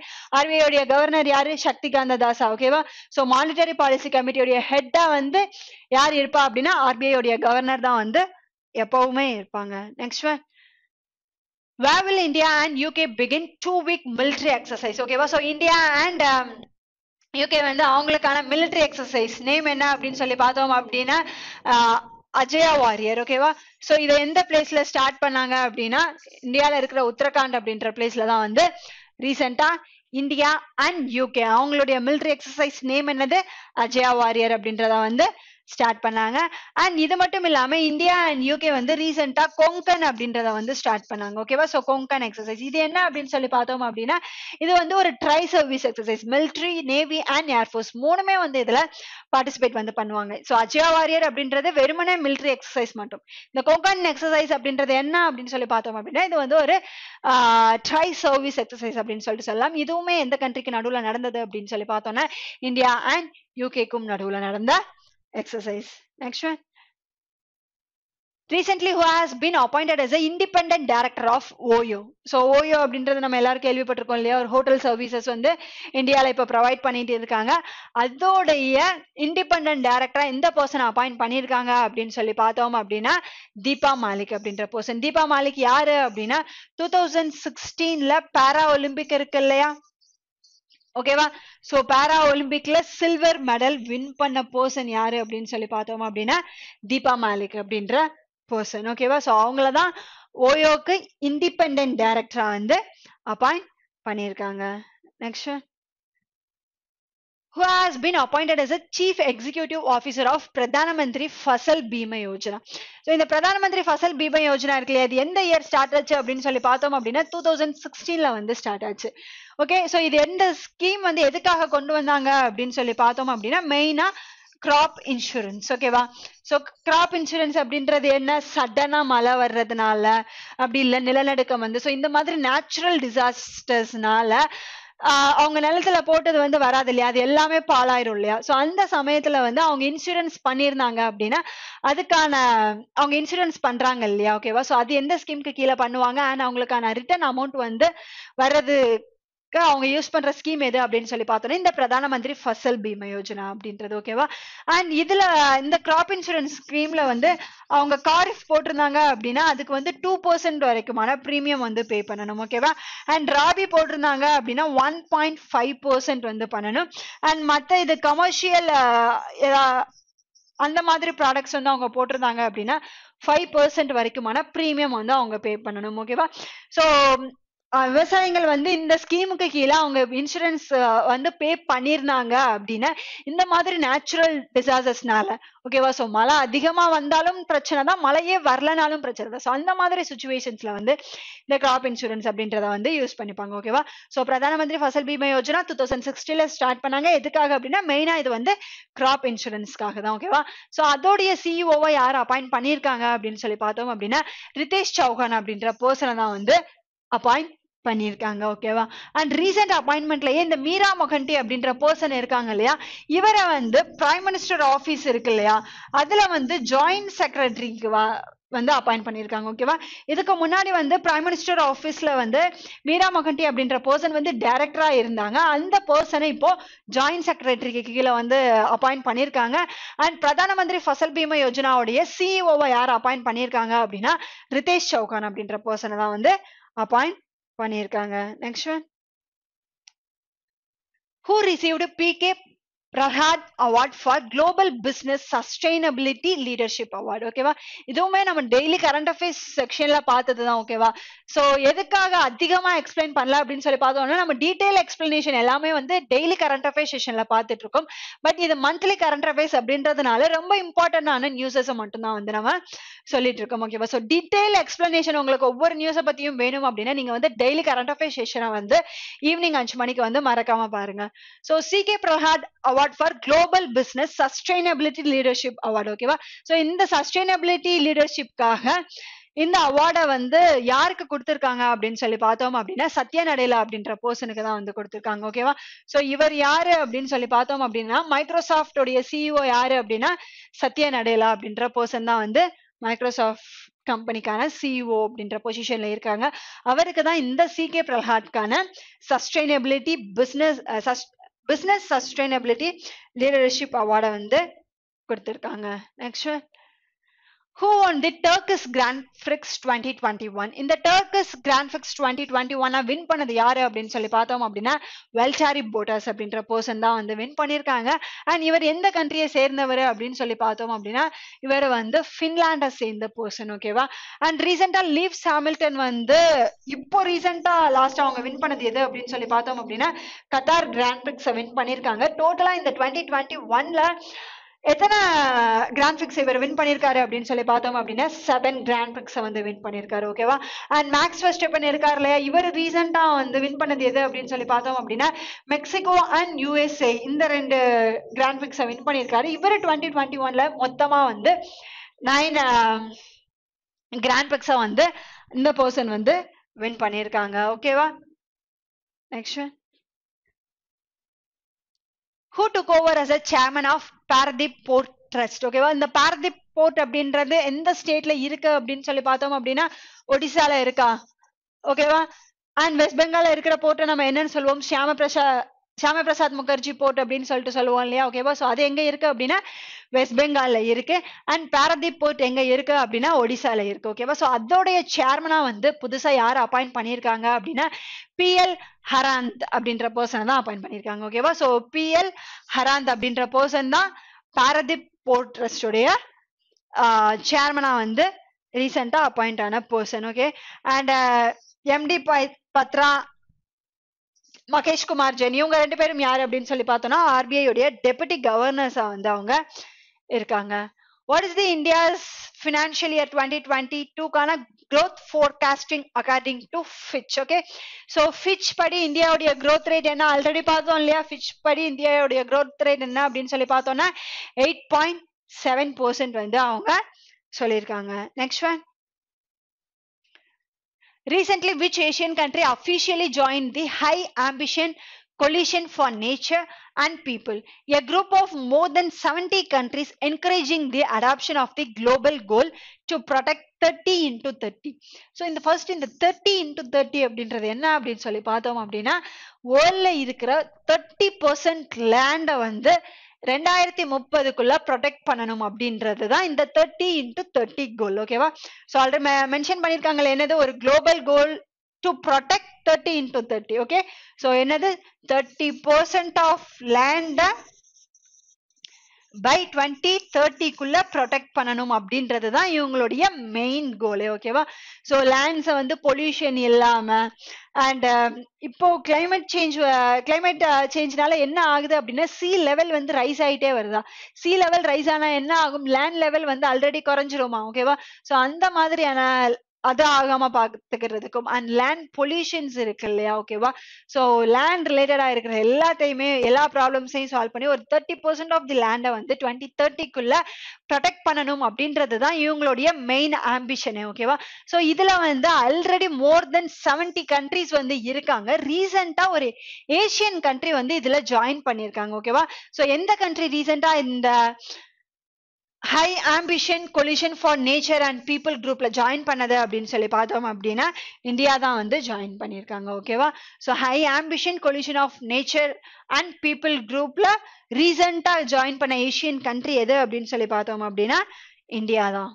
RBI உடைய கவர்னர் யாரு, சக்திகாந்த தாஸா. ஓகேவா? சோ மானிட்டரி பாலிசி கமிட்டியோட ஹெட்டா வந்து யார் இருப்பா அப்படின்னா RBI உடைய கவர்னர் தான் வந்து எப்பவுமே இருப்பாங்க. Next one, where will India and UK begin 2-week military exercise? ஓகேவா? சோ இந்தியா அண்ட் UK வந்து அவங்களுக்கான மிலிட்டரி எக்ஸசைஸ் நேம் என்ன அப்படின்னு சொல்லி பார்த்தோம் அப்படின்னா அஜயா வாரியர். ஓகேவா? சோ இதை எந்த பிளேஸ்ல ஸ்டார்ட் பண்ணாங்க அப்படின்னா இந்தியால இருக்கிற உத்தரகாண்ட் அப்படின்ற பிளேஸ்ல தான் வந்து ரீசெண்டா இந்தியா அண்ட் யூகே அவங்களுடைய மிலிட்டரி எக்ஸசைஸ் நேம் என்னது அஜயா வாரியர் அப்படின்றத வந்து ஸ்டார்ட் பண்ணாங்க. அண்ட் இது மட்டும் இல்லாம இந்தியா அண்ட் யூகே வந்து ரீசெண்டா கொங்கன் அப்படின்றத வந்து ஸ்டார்ட் பண்ணாங்க. ஓகேவா? சோ கொங்கன் எக்ஸசைஸ் இது என்ன அப்படின்னு சொல்லி பார்த்தோம் அப்படின்னா இது வந்து ஒரு try service exercise. Military, navy and air force மூணுமே வந்து இதுல பார்ட்டிசிபேட் வந்து பண்ணுவாங்க. சோ அஜயா வாரியர் அப்படின்றது வெறுமனே மிலிட்டரி எக்ஸசைஸ் மட்டும். இந்த கொங்கன் எக்ஸசைஸ் அப்படின்றது என்ன அப்படின்னு சொல்லி பார்த்தோம் அப்படின்னா இது வந்து ஒரு ட்ரை சர்வீஸ் எக்ஸசைஸ் அப்படின்னு சொல்லிட்டு சொல்லலாம். இதுவுமே எந்த கண்ட்ரிக்கு நடுவுல நடந்தது அப்படின்னு சொல்லி பார்த்தோம்னா இந்தியா அண்ட் யூகேக்கும் நடுவுல நடந்த exercise. Next one. Recently who has been appointed as a independent director of OYO. So OYO அப்படின்றது நம்ம எல்லாரும் கேள்விப்பட்டிருக்கோம் இல்லையா? ஒரு ஹோட்டல் சர்வீசஸ் வந்து இந்தியால இப்ப ப்ரொவைட் பண்ணிட்டு இருக்காங்க. அதோடைய இண்டிபெண்டன்ட் டைரக்டரா எந்த பர்சன் அப்பாயிண்ட் பண்ணிருக்காங்க அப்படின்னு சொல்லி பார்த்தோம் அப்படின்னா தீபா மாலிக் அப்படின்ற பர்சன். தீபா மாலிக் யாரு அப்படின்னா 2016ல பாரா ஒலிம்பிக் இருக்கு இல்லையா? ஓகேவா? சோ பாரா ஒலிம்பிக்ல சில்வர் மெடல் வின் பண்ண பர்சன் யாரு அப்படின்னு சொல்லி பார்த்தோம் அப்படின்னா தீபா மாலிக் அப்படின்ற பர்சன். ஓகேவா? சோ அவங்களதான் ஓயோக்கு இண்டிபெண்டன்ட் டைரக்டரா வந்து அப்பாயிண்ட் பண்ணிருக்காங்க. Next who has been appointed as a chief executive officer of Pradhan Mantri Fasal Bima Yojana. So இந்த Pradhan Mantri Fasal Bima Yojana இருக்குல்ல அது எந்த இயர் ஸ்டார்ட் ஆச்சு அப்படின்னு சொல்லி பார்த்தோம் அப்படின்னா 2016ல வந்து ஸ்டார்ட் ஆச்சு. ஓகே, சோ இது எந்த ஸ்கீம் வந்து எதுக்காக கொண்டு வந்தாங்க அப்படின்னு சொல்லி பார்த்தோம் அப்படின்னா மெயினா கிராப் இன்சூரன்ஸ். ஓகேவா? சோ கிராப் இன்சூரன்ஸ் அப்படின்றது என்ன? சடனா மழை வர்றதுனால அப்படி இல்ல நிலநடுக்கம் வந்து சோ இந்த மாதிரி நேச்சுரல் டிசாஸ்டர்ஸ்னால அவங்க நிலத்துல போட்டது வந்து வராது இல்லையா? அது எல்லாமே பாலாயிரும் இல்லையா? சோ அந்த சமயத்துல வந்து அவங்க இன்சூரன்ஸ் பண்ணிருந்தாங்க அப்படின்னா அதுக்கான அவங்க இன்சூரன்ஸ் பண்றாங்க இல்லையா? ஓகேவா? சோ அது எந்த ஸ்கீமுக்கு கீழே பண்ணுவாங்க அண்ட் அவங்களுக்கான ரிட்டர்ன் அமௌண்ட் வந்து வர்றது அவங்க யூஸ் பண்ற ஸ்கீம் எது அப்படின்னு சொல்லி பார்த்தோம்னா இந்த பிரதான மந்திரி ஃபசல் பீமா யோஜனா அப்படின்றது. ஓகேவா? அண்ட் இதுல இந்த கிராப் இன்சூரன்ஸ் ஸ்கீம்ல வந்து அவங்க காரிஃப் போட்டிருந்தாங்க அப்படின்னா அதுக்கு வந்து 2% வரைக்குமான பிரீமியம் வந்து பே பண்ணணும். ஓகேவா? அண்ட் ராபி போட்டிருந்தாங்க அப்படின்னா 1.5% வந்து பண்ணணும். அண்ட் மத்த இது கமர்ஷியல் அந்த மாதிரி ப்ராடக்ட்ஸ் வந்து அவங்க போட்டிருந்தாங்க அப்படின்னா 5% வரைக்குமான பிரீமியம் வந்து அவங்க பே பண்ணணும். ஓகேவா? சோ விவசாயிகள் வந்து இந்த ஸ்கீமுக்கு கீழே அவங்க இன்சூரன்ஸ் வந்து பே பண்ணிருந்தாங்க அப்படின்னா இந்த மாதிரி நேச்சுரல் டிசாஸ்டர்ஸ்னால ஓகேவா? சோ மழை அதிகமா வந்தாலும் பிரச்சனை தான், மழையே வரலனாலும் பிரச்சனை தான். சோ அந்த மாதிரி சுச்சுவேஷன்ஸ்ல வந்து இந்த கிராப் இன்சூரன்ஸ் அப்படின்றத வந்து யூஸ் பண்ணிப்பாங்க. ஓகேவா? சோ பிரதான மந்திரி ஃபசல் பீமா யோஜனா 2016ல ஸ்டார்ட் பண்ணாங்க. எதுக்காக அப்படின்னா மெயினா இது வந்து கிராப் இன்சூரன்ஸ்க்காக தான். ஓகேவா? சோ அதோடைய சிஇஓவை யார் அப்பாயிண்ட் பண்ணிருக்காங்க அப்படின்னு சொல்லி பார்த்தோம் அப்படின்னா ரிதேஷ் சௌஹான் அப்படின்ற பர்சனை தான் வந்து அப்பாயிண்ட் பண்ணிருக்காங்க. ஓகேவா? அண்ட் ரீசெண்ட் அப்பாயின்மெண்ட்லயே இந்த மீரா மொகந்தி அப்படின்ற பர்சன் இருக்காங்க இல்லையா? இவரை வந்து பிரைம் மினிஸ்டர் ஆபீஸ் இருக்கு இல்லையா அதுல வந்து ஜாயிண்ட் செக்ரட்டரிக்கு வந்து அப்பாயிண்ட் பண்ணிருக்காங்க. ஓகேவா? இதுக்கு முன்னாடி வந்து பிரைம் மினிஸ்டர் ஆபீஸ்ல வந்து மீரா மொகந்தி அப்படின்ற பர்சன் வந்து டைரக்டரா இருந்தாங்க. அந்த பர்சனை இப்போ ஜாயிண்ட் செக்ரட்டரிக்கு கீழே வந்து அப்பாயிண்ட் பண்ணிருக்காங்க. அண்ட் பிரதான மந்திரி ஃபசல் பீமா யோஜனாவுடைய சிஇஓவை யார் அப்பாயிண்ட் பண்ணிருக்காங்க அப்படின்னா ரிதேஷ் சௌகான் அப்படின்ற பர்சனை தான் வந்து அப்பாயிண்ட் பண்ணிருக்காங்க. Next one. Who received PK Prahad Award for Global Business Sustainability Leadership Award. ஓகேவா? இதுவுமே நம்ம டெய்லி கரண்ட் அஃபேர்ஸ் செக்ஷன்ல பார்த்ததுதான். ஓகேவா? சோ எதுக்காக அதிகமா எக்ஸ்பிளைன் பண்ணல அப்படின்னு சொல்லி பார்த்தோம்னா நம்ம டீடைல் எக்ஸ்பிளனேஷன் எல்லாமே வந்து டெய்லி கரண்ட் அஃபேர்ஸ் செஷன்ல பார்த்துட்டு இருக்கோம். பட் இது மந்த்லி கரண்ட் அஃபேர்ஸ் அப்படின்றதுனால ரொம்ப இம்பார்ட்டன்டான நியூஸஸ் மட்டும்தான் வந்து நம்ம சொல்லிட்டு இருக்கோம். ஓகேவா? சோ டீடைல் எக்ஸ்பிளனேஷன் உங்களுக்கு ஒவ்வொரு நியூஸை பத்தியும் வேணும் அப்படின்னா நீங்க வந்து டெய்லி கரண்ட் அஃபேர்ஸ் செஷனை வந்து ஈவினிங் 5 மணிக்கு வந்து மறக்காம பாருங்க. So CK Prahalad award for global business sustainability leadership award. ஓகேவா? சோ இந்த சஸ்டைனபிலிட்டி லீடர்ஷிப்காக இந்த அவார்டை வந்து யாருக்கு கொடுத்திருக்காங்க அப்படின்னு சொல்லி பார்த்தோம் அப்படின்னா சத்யா நடேலா அப்படின்ற பர்சனுக்கு தான் வந்து கொடுத்திருக்காங்க. ஓகேவா? சோ இவர் யாரு அப்படின்னு சொல்லி பார்த்தோம் அப்படின்னா மைக்ரோசாஃப்ட் உடைய சிஇஓ யாரு அப்படின்னா சத்யா நடேலா அப்படின்ற பர்சன் தான் வந்து மைக்ரோசாஃப்ட் கம்பெனிக்கான சிஇஓ அப்படின்ற பொசிஷன்ல இருக்காங்க. அவருக்கு தான் இந்த சிகே பிரஹாத்கான சஸ்டைனபிலிட்டி பிசினஸ் சஸ்டைனபிலிட்டி லீடர்ஷிப் அவார்டை வந்து கொடுத்திருக்காங்க. Next Who won the Turkish Grand Prix 2021? இந்த Turkish Grand Prix 2021 வின் பண்ணது யாரு அப்படின்னு சொல்லி பார்த்தோம் அப்படின்னா வெல்சாரி போட்டாஸ் அப்படின்ற பர்சன் தான் வந்து வின் பண்ணியிருக்காங்க. அண்ட் இவர் எந்த கண்ட்ரியை சேர்ந்தவர் அப்படின்னு சொல்லி பார்த்தோம் அப்படின்னா இவர் வந்து ஃபின்லாண்டை சேர்ந்த பர்சன். ஓகேவா? அண்ட் ரீசெண்டா லீவ்ஸ் ஹாமில்டன் வந்து இப்போ ரீசெண்டா லாஸ்ட் அவங்க வின் பண்ணது எது அப்படின்னு சொல்லி பார்த்தோம் அப்படின்னா கத்தார் கிராண்ட் பிரிக்ஸை வின் பண்ணியிருக்காங்க. டோட்டலா இந்த 2021ல எத்தனை கிராண்ட் பிரிக்ஸ் இவர் வின் பண்ணியிருக்காரு அப்படின்னு சொல்லி பார்த்தோம் அப்படின்னா 7 கிராண்ட் பிரிக்ஸை வந்து வின் பண்ணியிருக்காரு. ஓகேவா? அண்ட் மேக்ஸ் வெர்ஸ்டெப்பன் இருக்காரு இல்லையா, இவர் ரீசெண்டா வந்து வின் பண்ணது எது அப்படின்னு சொல்லி பார்த்தோம் அப்படின்னா மெக்சிகோ அண்ட் யூஎஸ்ஏ இந்த 2 கிராண்ட் பிரிக்ஸை வின் பண்ணியிருக்காரு. இவர் 2021ல மொத்தமா வந்து 9 கிராண்ட் பிரிக்ஸை வந்து இந்த பர்சன் வந்து வின் பண்ணியிருக்காங்க. ஓகேவா? Next who took over as a chairman of Paradip Port Trust? ஓகேவா? இந்த பாரதீப் போர்ட் அப்படின்றது எந்த ஸ்டேட்ல இருக்கு அப்படின்னு சொல்லி பார்த்தோம் அப்படின்னா ஒடிசால இருக்கா. ஓகேவா? அண்ட் வெஸ்ட் பெங்கால்ல இருக்கிற போர்ட்டை நம்ம என்னன்னு சொல்லுவோம், ஷியாம பிரசாத் முகர்ஜி போர்ட் அப்படின்னு சொல்லிட்டு சொல்லுவோம் இல்லையா. ஓகேவா? ஸோ அது எங்க இருக்கு அப்படின்னா வெஸ்ட் பெங்கால்ல இருக்கு. அண்ட் பாரதீப் போர்ட் எங்க இருக்கு அப்படின்னா ஒடிசால இருக்கு. ஓகேவா? ஸோ அதோடைய சேர்மனா வந்து புதுசா யார் அப்பாயிண்ட் பண்ணியிருக்காங்க அப்படின்னா PL ஹராந்த் அப்படின்ற பர்சன் தான் அப்பாயிண்ட் பண்ணியிருக்காங்க. ஓகேவா? ஸோ PL ஹராந்த் அப்படின்ற பர்சன் தான் பாரதீப் போர்ட் ட்ரஸ்டோடைய சேர்மனா வந்து ரீசெண்டா அப்பாயிண்ட் ஆன person. Okay? And MD Patra, Mahesh Kumar Jain இவங்க 2 பேரும் யாரு அப்படின்னு சொல்லி பார்த்தோம்னா RBI உடைய டெபுட்டி கவர்னர்ஸா வந்து அவங்க இருக்காங்க. What is the India's financial year 2022க்கான growth forecasting according to Fitch? Okay, so Fitch படி இந்தியாவுடைய growth rate என்ன ஆல்ரெடி பார்த்தோம் இல்லையா. Fitch படி இந்தியாவுடைய growth rate என்ன அப்படின்னு சொல்லி பார்த்தோம்னா 8.7% வந்து அவங்க சொல்லியிருக்காங்க. Next one, recently which Asian country officially joined the High Ambition Coalition for Nature and People, a group of more than 70 countries encouraging the adoption of the global goal to protect 30x30. So in the first in the 30x30 அப்படின்றது என்ன அப்படின்னு சொல்லி பார்த்தோம் அப்படின்னா வேர்ல்ட்ல இருக்கிற 30% லேண்டை வந்து 2030க்குள்ள protect பண்ணணும் அப்படின்றது தான் இந்த 30x30 கோல். ஓகேவா? ஸோ ஆல்ரெடி மென்ஷன் பண்ணியிருக்காங்களே என்னது, ஒரு global goal to protect 30x30. Okay? So என்னது 30% ஆஃப் லேண்டை பை 2030க்குள்ள ப்ரொடெக்ட் பண்ணணும் அப்படின்றது தான் இவங்களுடைய மெயின் கோலே. ஓகேவா? ஸோ லேண்ட்ஸை வந்து பொல்யூஷன் இல்லாம அண்ட் இப்போ கிளைமேட் சேஞ்ச்னால என்ன ஆகுது அப்படின்னா சி லெவல் வந்து ரைஸ் ஆகிட்டே வருதா. சி லெவல் ரைஸ் ஆனா என்ன ஆகும், லேண்ட் லெவல் வந்து ஆல்ரெடி குறைஞ்சிருமா. ஓகேவா? ஸோ அந்த மாதிரியான அது ஆகாம பாத்துக்கிறதுக்கும் அண்ட் லேண்ட் பொல்யூஷன்ஸ் இருக்கு இல்லையா. ஓகேவா? ஸோ லேண்ட் ரிலேட்டடா இருக்கிற எல்லாத்தையுமே எல்லா ப்ராப்ளம்ஸையும் சால்வ் பண்ணி ஒரு 30% ஆஃப் தி லேண்டை வந்து 2030க்குள்ள ப்ரொடெக்ட் பண்ணணும் அப்படின்றது தான் இவங்களுடைய மெயின் ஆம்பிஷனே. ஓகேவா? ஸோ இதுல வந்து ஆல்ரெடி மோர் தென் 70 கண்ட்ரிஸ் வந்து இருக்காங்க. ரீசெண்டா ஒரு ஏசியன் கண்ட்ரி வந்து இதுல ஜாயின் பண்ணியிருக்காங்க. ஓகேவா? ஸோ எந்த கண்ட்ரி ரீசெண்டா இந்த high ambition collision for nature and people குரூப்ல ஜாயின் பண்ணது அப்படின்னு சொல்லி பார்த்தோம் அப்படின்னா இந்தியா தான் வந்து ஜாயின் பண்ணியிருக்காங்க. ஓகேவா? So high ambition coalition of nature and people குரூப்ல ரீசெண்டா ஜாயின் பண்ண ஏசியன் கண்ட்ரி எது அப்படின்னு சொல்லி பார்த்தோம் அப்படின்னா இந்தியா தான்.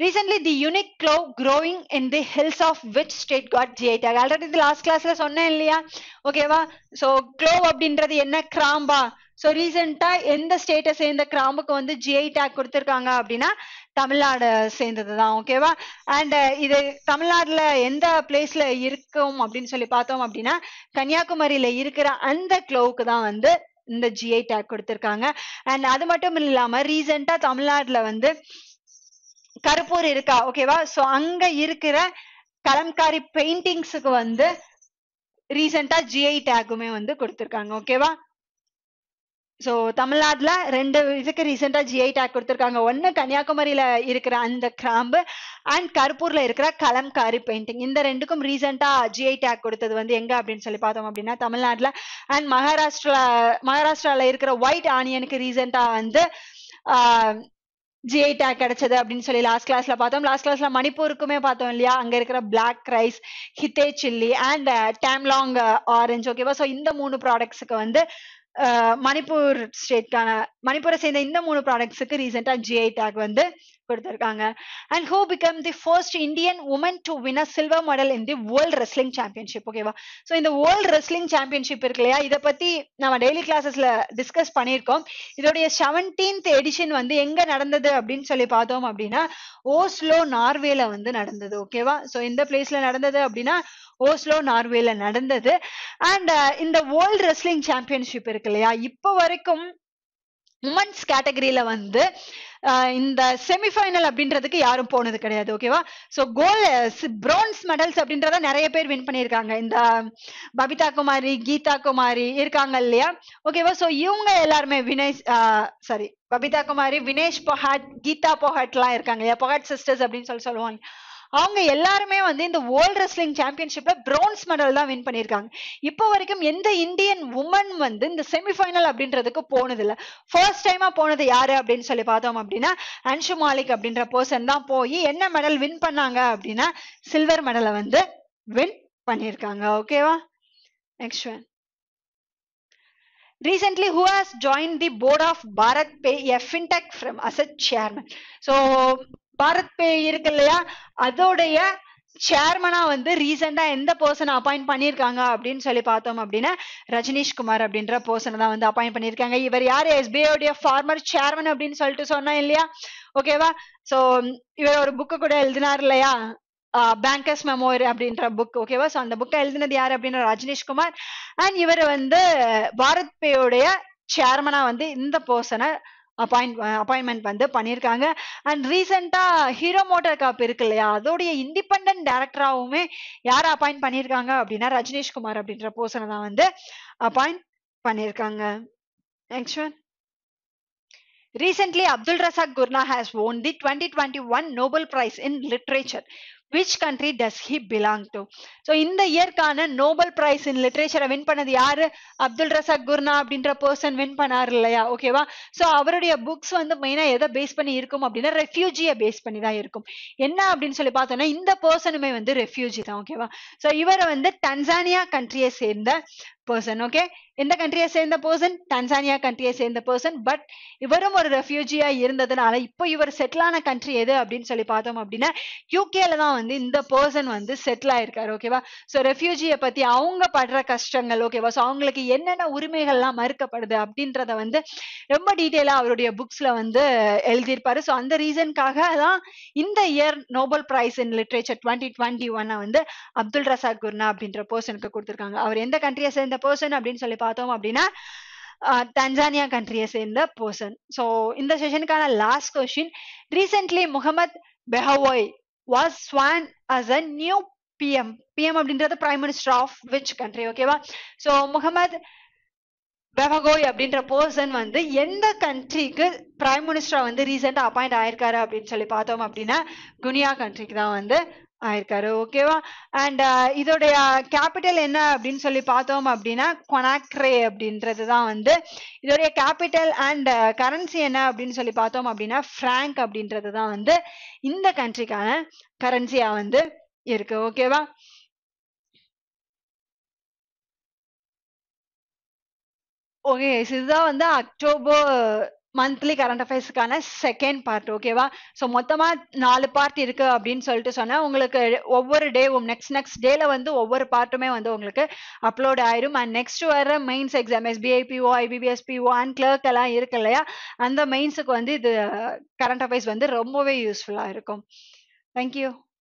Recently, the unique clove growing in the hills of which state got GI tag? Already the last classல சொன்னேன் இல்லையா. ஓகேவா? ஸோ க்ளோவ் அப்படின்றது என்ன, கிராம்பா. ஸோ ரீசெண்டா எந்த ஸ்டேட்டை சேர்ந்த கிராம்புக்கு வந்து GI டேக் கொடுத்துருக்காங்க அப்படின்னா தமிழ்நாடு சேர்ந்தது தான். ஓகேவா? அண்ட் இது தமிழ்நாடுல எந்த பிளேஸ்ல இருக்கும் அப்படின்னு சொல்லி பார்த்தோம் அப்படின்னா கன்னியாகுமரியில இருக்கிற அந்த க்ளோவுக்கு தான் வந்து இந்த GI டேக் கொடுத்துருக்காங்க. அண்ட் அது மட்டும் இல்லாம ரீசெண்டா தமிழ்நாடுல வந்து கருப்பூர் இருக்கா. ஓகேவா? ஸோ அங்க இருக்கிற கலம்காரி பெயிண்டிங்ஸுக்கு வந்து ரீசெண்டா GI டேக்குமே வந்து கொடுத்துருக்காங்க. ஓகேவா? ஸோ தமிழ்நாட்டுல 2 இதுக்கு ரீசெண்டா GI டேக் கொடுத்துருக்காங்க. ஒன்னு கன்னியாகுமரியில இருக்கிற அந்த கிராம்பு அண்ட் கருப்பூர்ல இருக்கிற கலம்காரி பெயிண்டிங். இந்த 2க்கும் ரீசெண்டா GI டேக் கொடுத்தது வந்து எங்க அப்படின்னு சொல்லி பார்த்தோம் அப்படின்னா தமிழ்நாட்டுல. அண்ட் மகாராஷ்டிரால இருக்கிற ஒயிட் ஆனியனுக்கு ரீசெண்டா வந்து GI டேக் கிடைச்சது அப்படின்னு சொல்லி லாஸ்ட் கிளாஸ்ல பார்த்தோம். லாஸ்ட் கிளாஸ்ல மணிப்பூருக்குமே பார்த்தோம் இல்லையா. அங்க இருக்கிற black rice, Hathei chilli and Tamenglong orange. ஓகேவா? ஸோ இந்த 3 ப்ராடக்ட்ஸுக்கு வந்து மணிப்பூரை சேர்ந்த இந்த 3 ப்ராடக்ட்ஸுக்கு ரீசெண்டா GI டேக் வந்து கொடுத்திருக்காங்க. And who became the first Indian woman to win a silver medal in the World Wrestling Championship? ஓகேவா? ஸோ இந்த வேர்ல்ட் ரெஸ்லிங் சாம்பியன்ஷிப் இருக்கு இல்லையா, இதை பத்தி நம்ம டெய்லி கிளாஸஸ்ல டிஸ்கஸ் பண்ணியிருக்கோம். இதோடைய 17th எடிஷன் வந்து எங்க நடந்தது அப்படின்னு சொல்லி பார்த்தோம் அப்படின்னா ஓஸ்லோ நார்வேல வந்து நடந்தது. ஓகேவா? ஸோ இந்த பிளேஸ்ல நடந்தது அப்படின்னா ஓஸ்லோ நார்வேல நடந்தது. அண்ட் இந்த வேர்ல்ட் ரெஸ்லிங் சாம்பியன்ஷிப் இருக்கு இல்லையா, இப்போ வரைக்கும் உமன்ஸ் கேட்டகரியில வந்து இந்த செமிஃபைனல் அப்படின்றதுக்கு யாரும் போனது கிடையாது. ஓகேவா? ஸோ பிரான்ஸ் மெடல்ஸ் அப்படின்றத நிறைய பேர் வின் பண்ணியிருக்காங்க. இந்த பபிதா குமாரி, கீதா குமாரி இருக்காங்க இல்லையா? ஓகேவா? ஸோ இவங்க எல்லாருமே பபிதா குமாரி, வினேஷ் பொஹாட், கீதா பொஹாட்லாம் இருக்காங்க இல்லையா, பொஹாட் சிஸ்டர்ஸ் அப்படின்னு சொல்லுவாங்க. அவங்க எல்லாருமே வந்து இந்த வேர்ல்ட் ரெஸ்லிங் சாம்பியன்ஷிப்ல பிரான்ஸ் மெடல் தான் வின் பண்ணிருக்காங்க. இப்போ வரைக்கும் எந்த இந்தியன் உமன் வந்து இந்த செமிஃபைனல் அப்படின்றதுக்கு போனது இல்ல. ஃபர்ஸ்ட் டைமா போனது யாரு அப்படின்னு சொல்லி பார்த்தோம் அப்படின்னா அன்ஷு மாலிக் அப்படின்ற பர்சன் தான் போய் என்ன மெடல் வின் பண்ணாங்க அப்படின்னா சில்வர் மெடலை வந்து வின் பண்ணிருக்காங்க. ஓகேவா? Next one. Recently, who has joined the board of Bharat Pay, a fintech firm, as a chairman? So Bharat Pe இருக்கு இல்லையா, அதோடைய சேர்மனா வந்து ரீசெண்டா எந்த பர்சன் அப்பாயிண்ட் பண்ணிருக்காங்க அப்படின்னு சொல்லி பார்த்தோம் அப்படின்னா ரஜினிஷ் குமார் அப்படின்ற பர்சனை தான் வந்து அப்பாயிண்ட் பண்ணிருக்காங்க. இவர் யாரு? எஸ்பிஐ ஃபார்மர் சேர்மன் அப்படின்னு சொல்லிட்டு சொன்னா இல்லையா? ஓகேவா? சோ இவர் ஒரு புக்கு கூட எழுதினார் இல்லையா, பேங்கர்ஸ் மெமோரி அப்படின்ற புக். ஓகேவா? ஸோ அந்த புக்கை எழுதினது யாரு அப்படின்ற ரஜினிஷ் குமார். அண்ட் இவர் வந்து பாரத் பேயோடைய சேர்மனா வந்து இந்த பர்சனை அப்பாயின்மெண்ட் வந்து பண்ணியிருக்காங்க. அண்ட் ரீசெண்டா ஹீரோ மோட்டார் காப் இருக்கு இல்லையா, அதோடைய இண்டிபெண்டன்ட் டைரக்டராகவுமே யாரை அப்பாயிண்ட் பண்ணியிருக்காங்க அப்படின்னா ரஜினிஷ் குமார் அப்படின்ற பர்சனை தான் வந்து அப்பாயிண்ட் பண்ணியிருக்காங்க. Next one. Recently, Abdul Razak Gurna has won the 2021 Nobel Prize in Literature. Which country does he belong to? So இந்த இயர்க்கான நோபல் பிரைஸ் இன் லிட்ரேச்சரை வின் பண்ணது யாரு? அப்துல் ரசாக் குர்னா அப்படின்ற பர்சன் வின் பண்ணாரு இல்லையா? ஓகேவா? ஸோ அவருடைய புக்ஸ் வந்து மெயினா எதை பேஸ் பண்ணி இருக்கும் அப்படின்னா ரெஃப்யூஜியை பேஸ் பண்ணி தான் இருக்கும். என்ன அப்படின்னு சொல்லி பார்த்தோம்னா இந்த பர்சனுமே வந்து ரெஃப்யூஜி தான். ஓகேவா? ஸோ இவரை வந்து டன்சானியா கண்ட்ரியை சேர்ந்த பர்சன். ஓகே, எந்த கண்ட்ரியை சேர்ந்த பர்சன்? டான்சானியா கண்ட்ரியை சேர்ந்த பர்சன். பட் இவரும் ஒரு ரெஃப்யூஜியா இருந்ததுனால இப்போ இவர் செட்டில் ஆன கண்ட்ரி எது அப்படின்னு சொல்லி பார்த்தோம் அப்படின்னா யூகேல தான் வந்து இந்த பர்சன் வந்து செட்டில் ஆயிருக்காரு. ஓகேவா? ஸோ ரெஃப்யூஜியை பத்தி அவங்க படுற கஷ்டங்கள், ஓகேவா, ஸோ அவங்களுக்கு என்னென்ன உரிமைகள்லாம் மறுக்கப்படுது அப்படின்றத வந்து ரொம்ப டீட்டெயிலா அவருடைய புக்ஸ்ல வந்து எழுதியிருப்பாரு. ஸோ அந்த ரீசனுக்காக தான் இந்த year Nobel prize in literature 2021 வந்து அப்துல் ரசாக் குர்னா அப்படின்ற பர்சனுக்கு கொடுத்திருக்காங்க. அவர் எந்த கண்ட்ரியை சேர்ந்த பர்சன் அப்படின்னு சொல்லி பார்த்தோம் அப்படின்னா டான்சானியா கண்ட்ரியை சேர்ந்த பர்சன். ஸோ இந்த செஷனுக்கான லாஸ்ட் கொஸ்டின். ரீசென்ட்லி முகமது பெஹவோய் was sworn as a new PM. PM அப்படின்றது prime minister of which country? ஓகேவா? ஸோ முகமது பெஹவோய் அப்படின்ற பர்சன் வந்து எந்த கண்ட்ரிக்கு பிரைம் மினிஸ்டரா வந்து ரீசெண்டா அப்பாயிண்ட் ஆயிருக்காரு அப்படின்னு சொல்லி பார்த்தோம் அப்படின்னா குனியா கண்ட்ரிக்கு தான் வந்து ஆயிருக்காரு. ஓகேவா? அண்ட் இதோடைய கேபிட்டல் என்ன அப்படின்னு சொல்லி பார்த்தோம் அப்படின்னா கொனாக்ரே அப்படின்றது தான் வந்து இதோடைய கேபிட்டல். அண்ட் கரன்சி என்ன அப்படின்னு சொல்லி பார்த்தோம் அப்படின்னா ஃப்ராங்க் அப்படின்றது தான் வந்து இந்த கண்ட்ரிக்கான கரன்சியா வந்து இருக்கு. ஓகேவா? ஓகே, இதுதான் வந்து அக்டோபர் மந்த்லி கரண்ட் அஃபேர்ஸ்க்கான செகண்ட் பார்ட். ஓகேவா? ஸோ மொத்தமா 4 பார்ட் இருக்கு அப்படின்னு சொல்லிட்டு சொன்னா உங்களுக்கு ஒவ்வொரு டேவும் நெக்ஸ்ட் டேல வந்து ஒவ்வொரு பார்ட்டுமே வந்து உங்களுக்கு அப்லோட் ஆயிரும். அண்ட் நெக்ஸ்ட் வர mains exam SBIPO, IBPS PO and clerk எல்லாம் இருக்கு இல்லையா, அந்த மெயின்ஸுக்கு வந்து இது கரண்ட் அஃபேர்ஸ் வந்து ரொம்பவே யூஸ்ஃபுல்லா இருக்கும். தேங்க்யூ.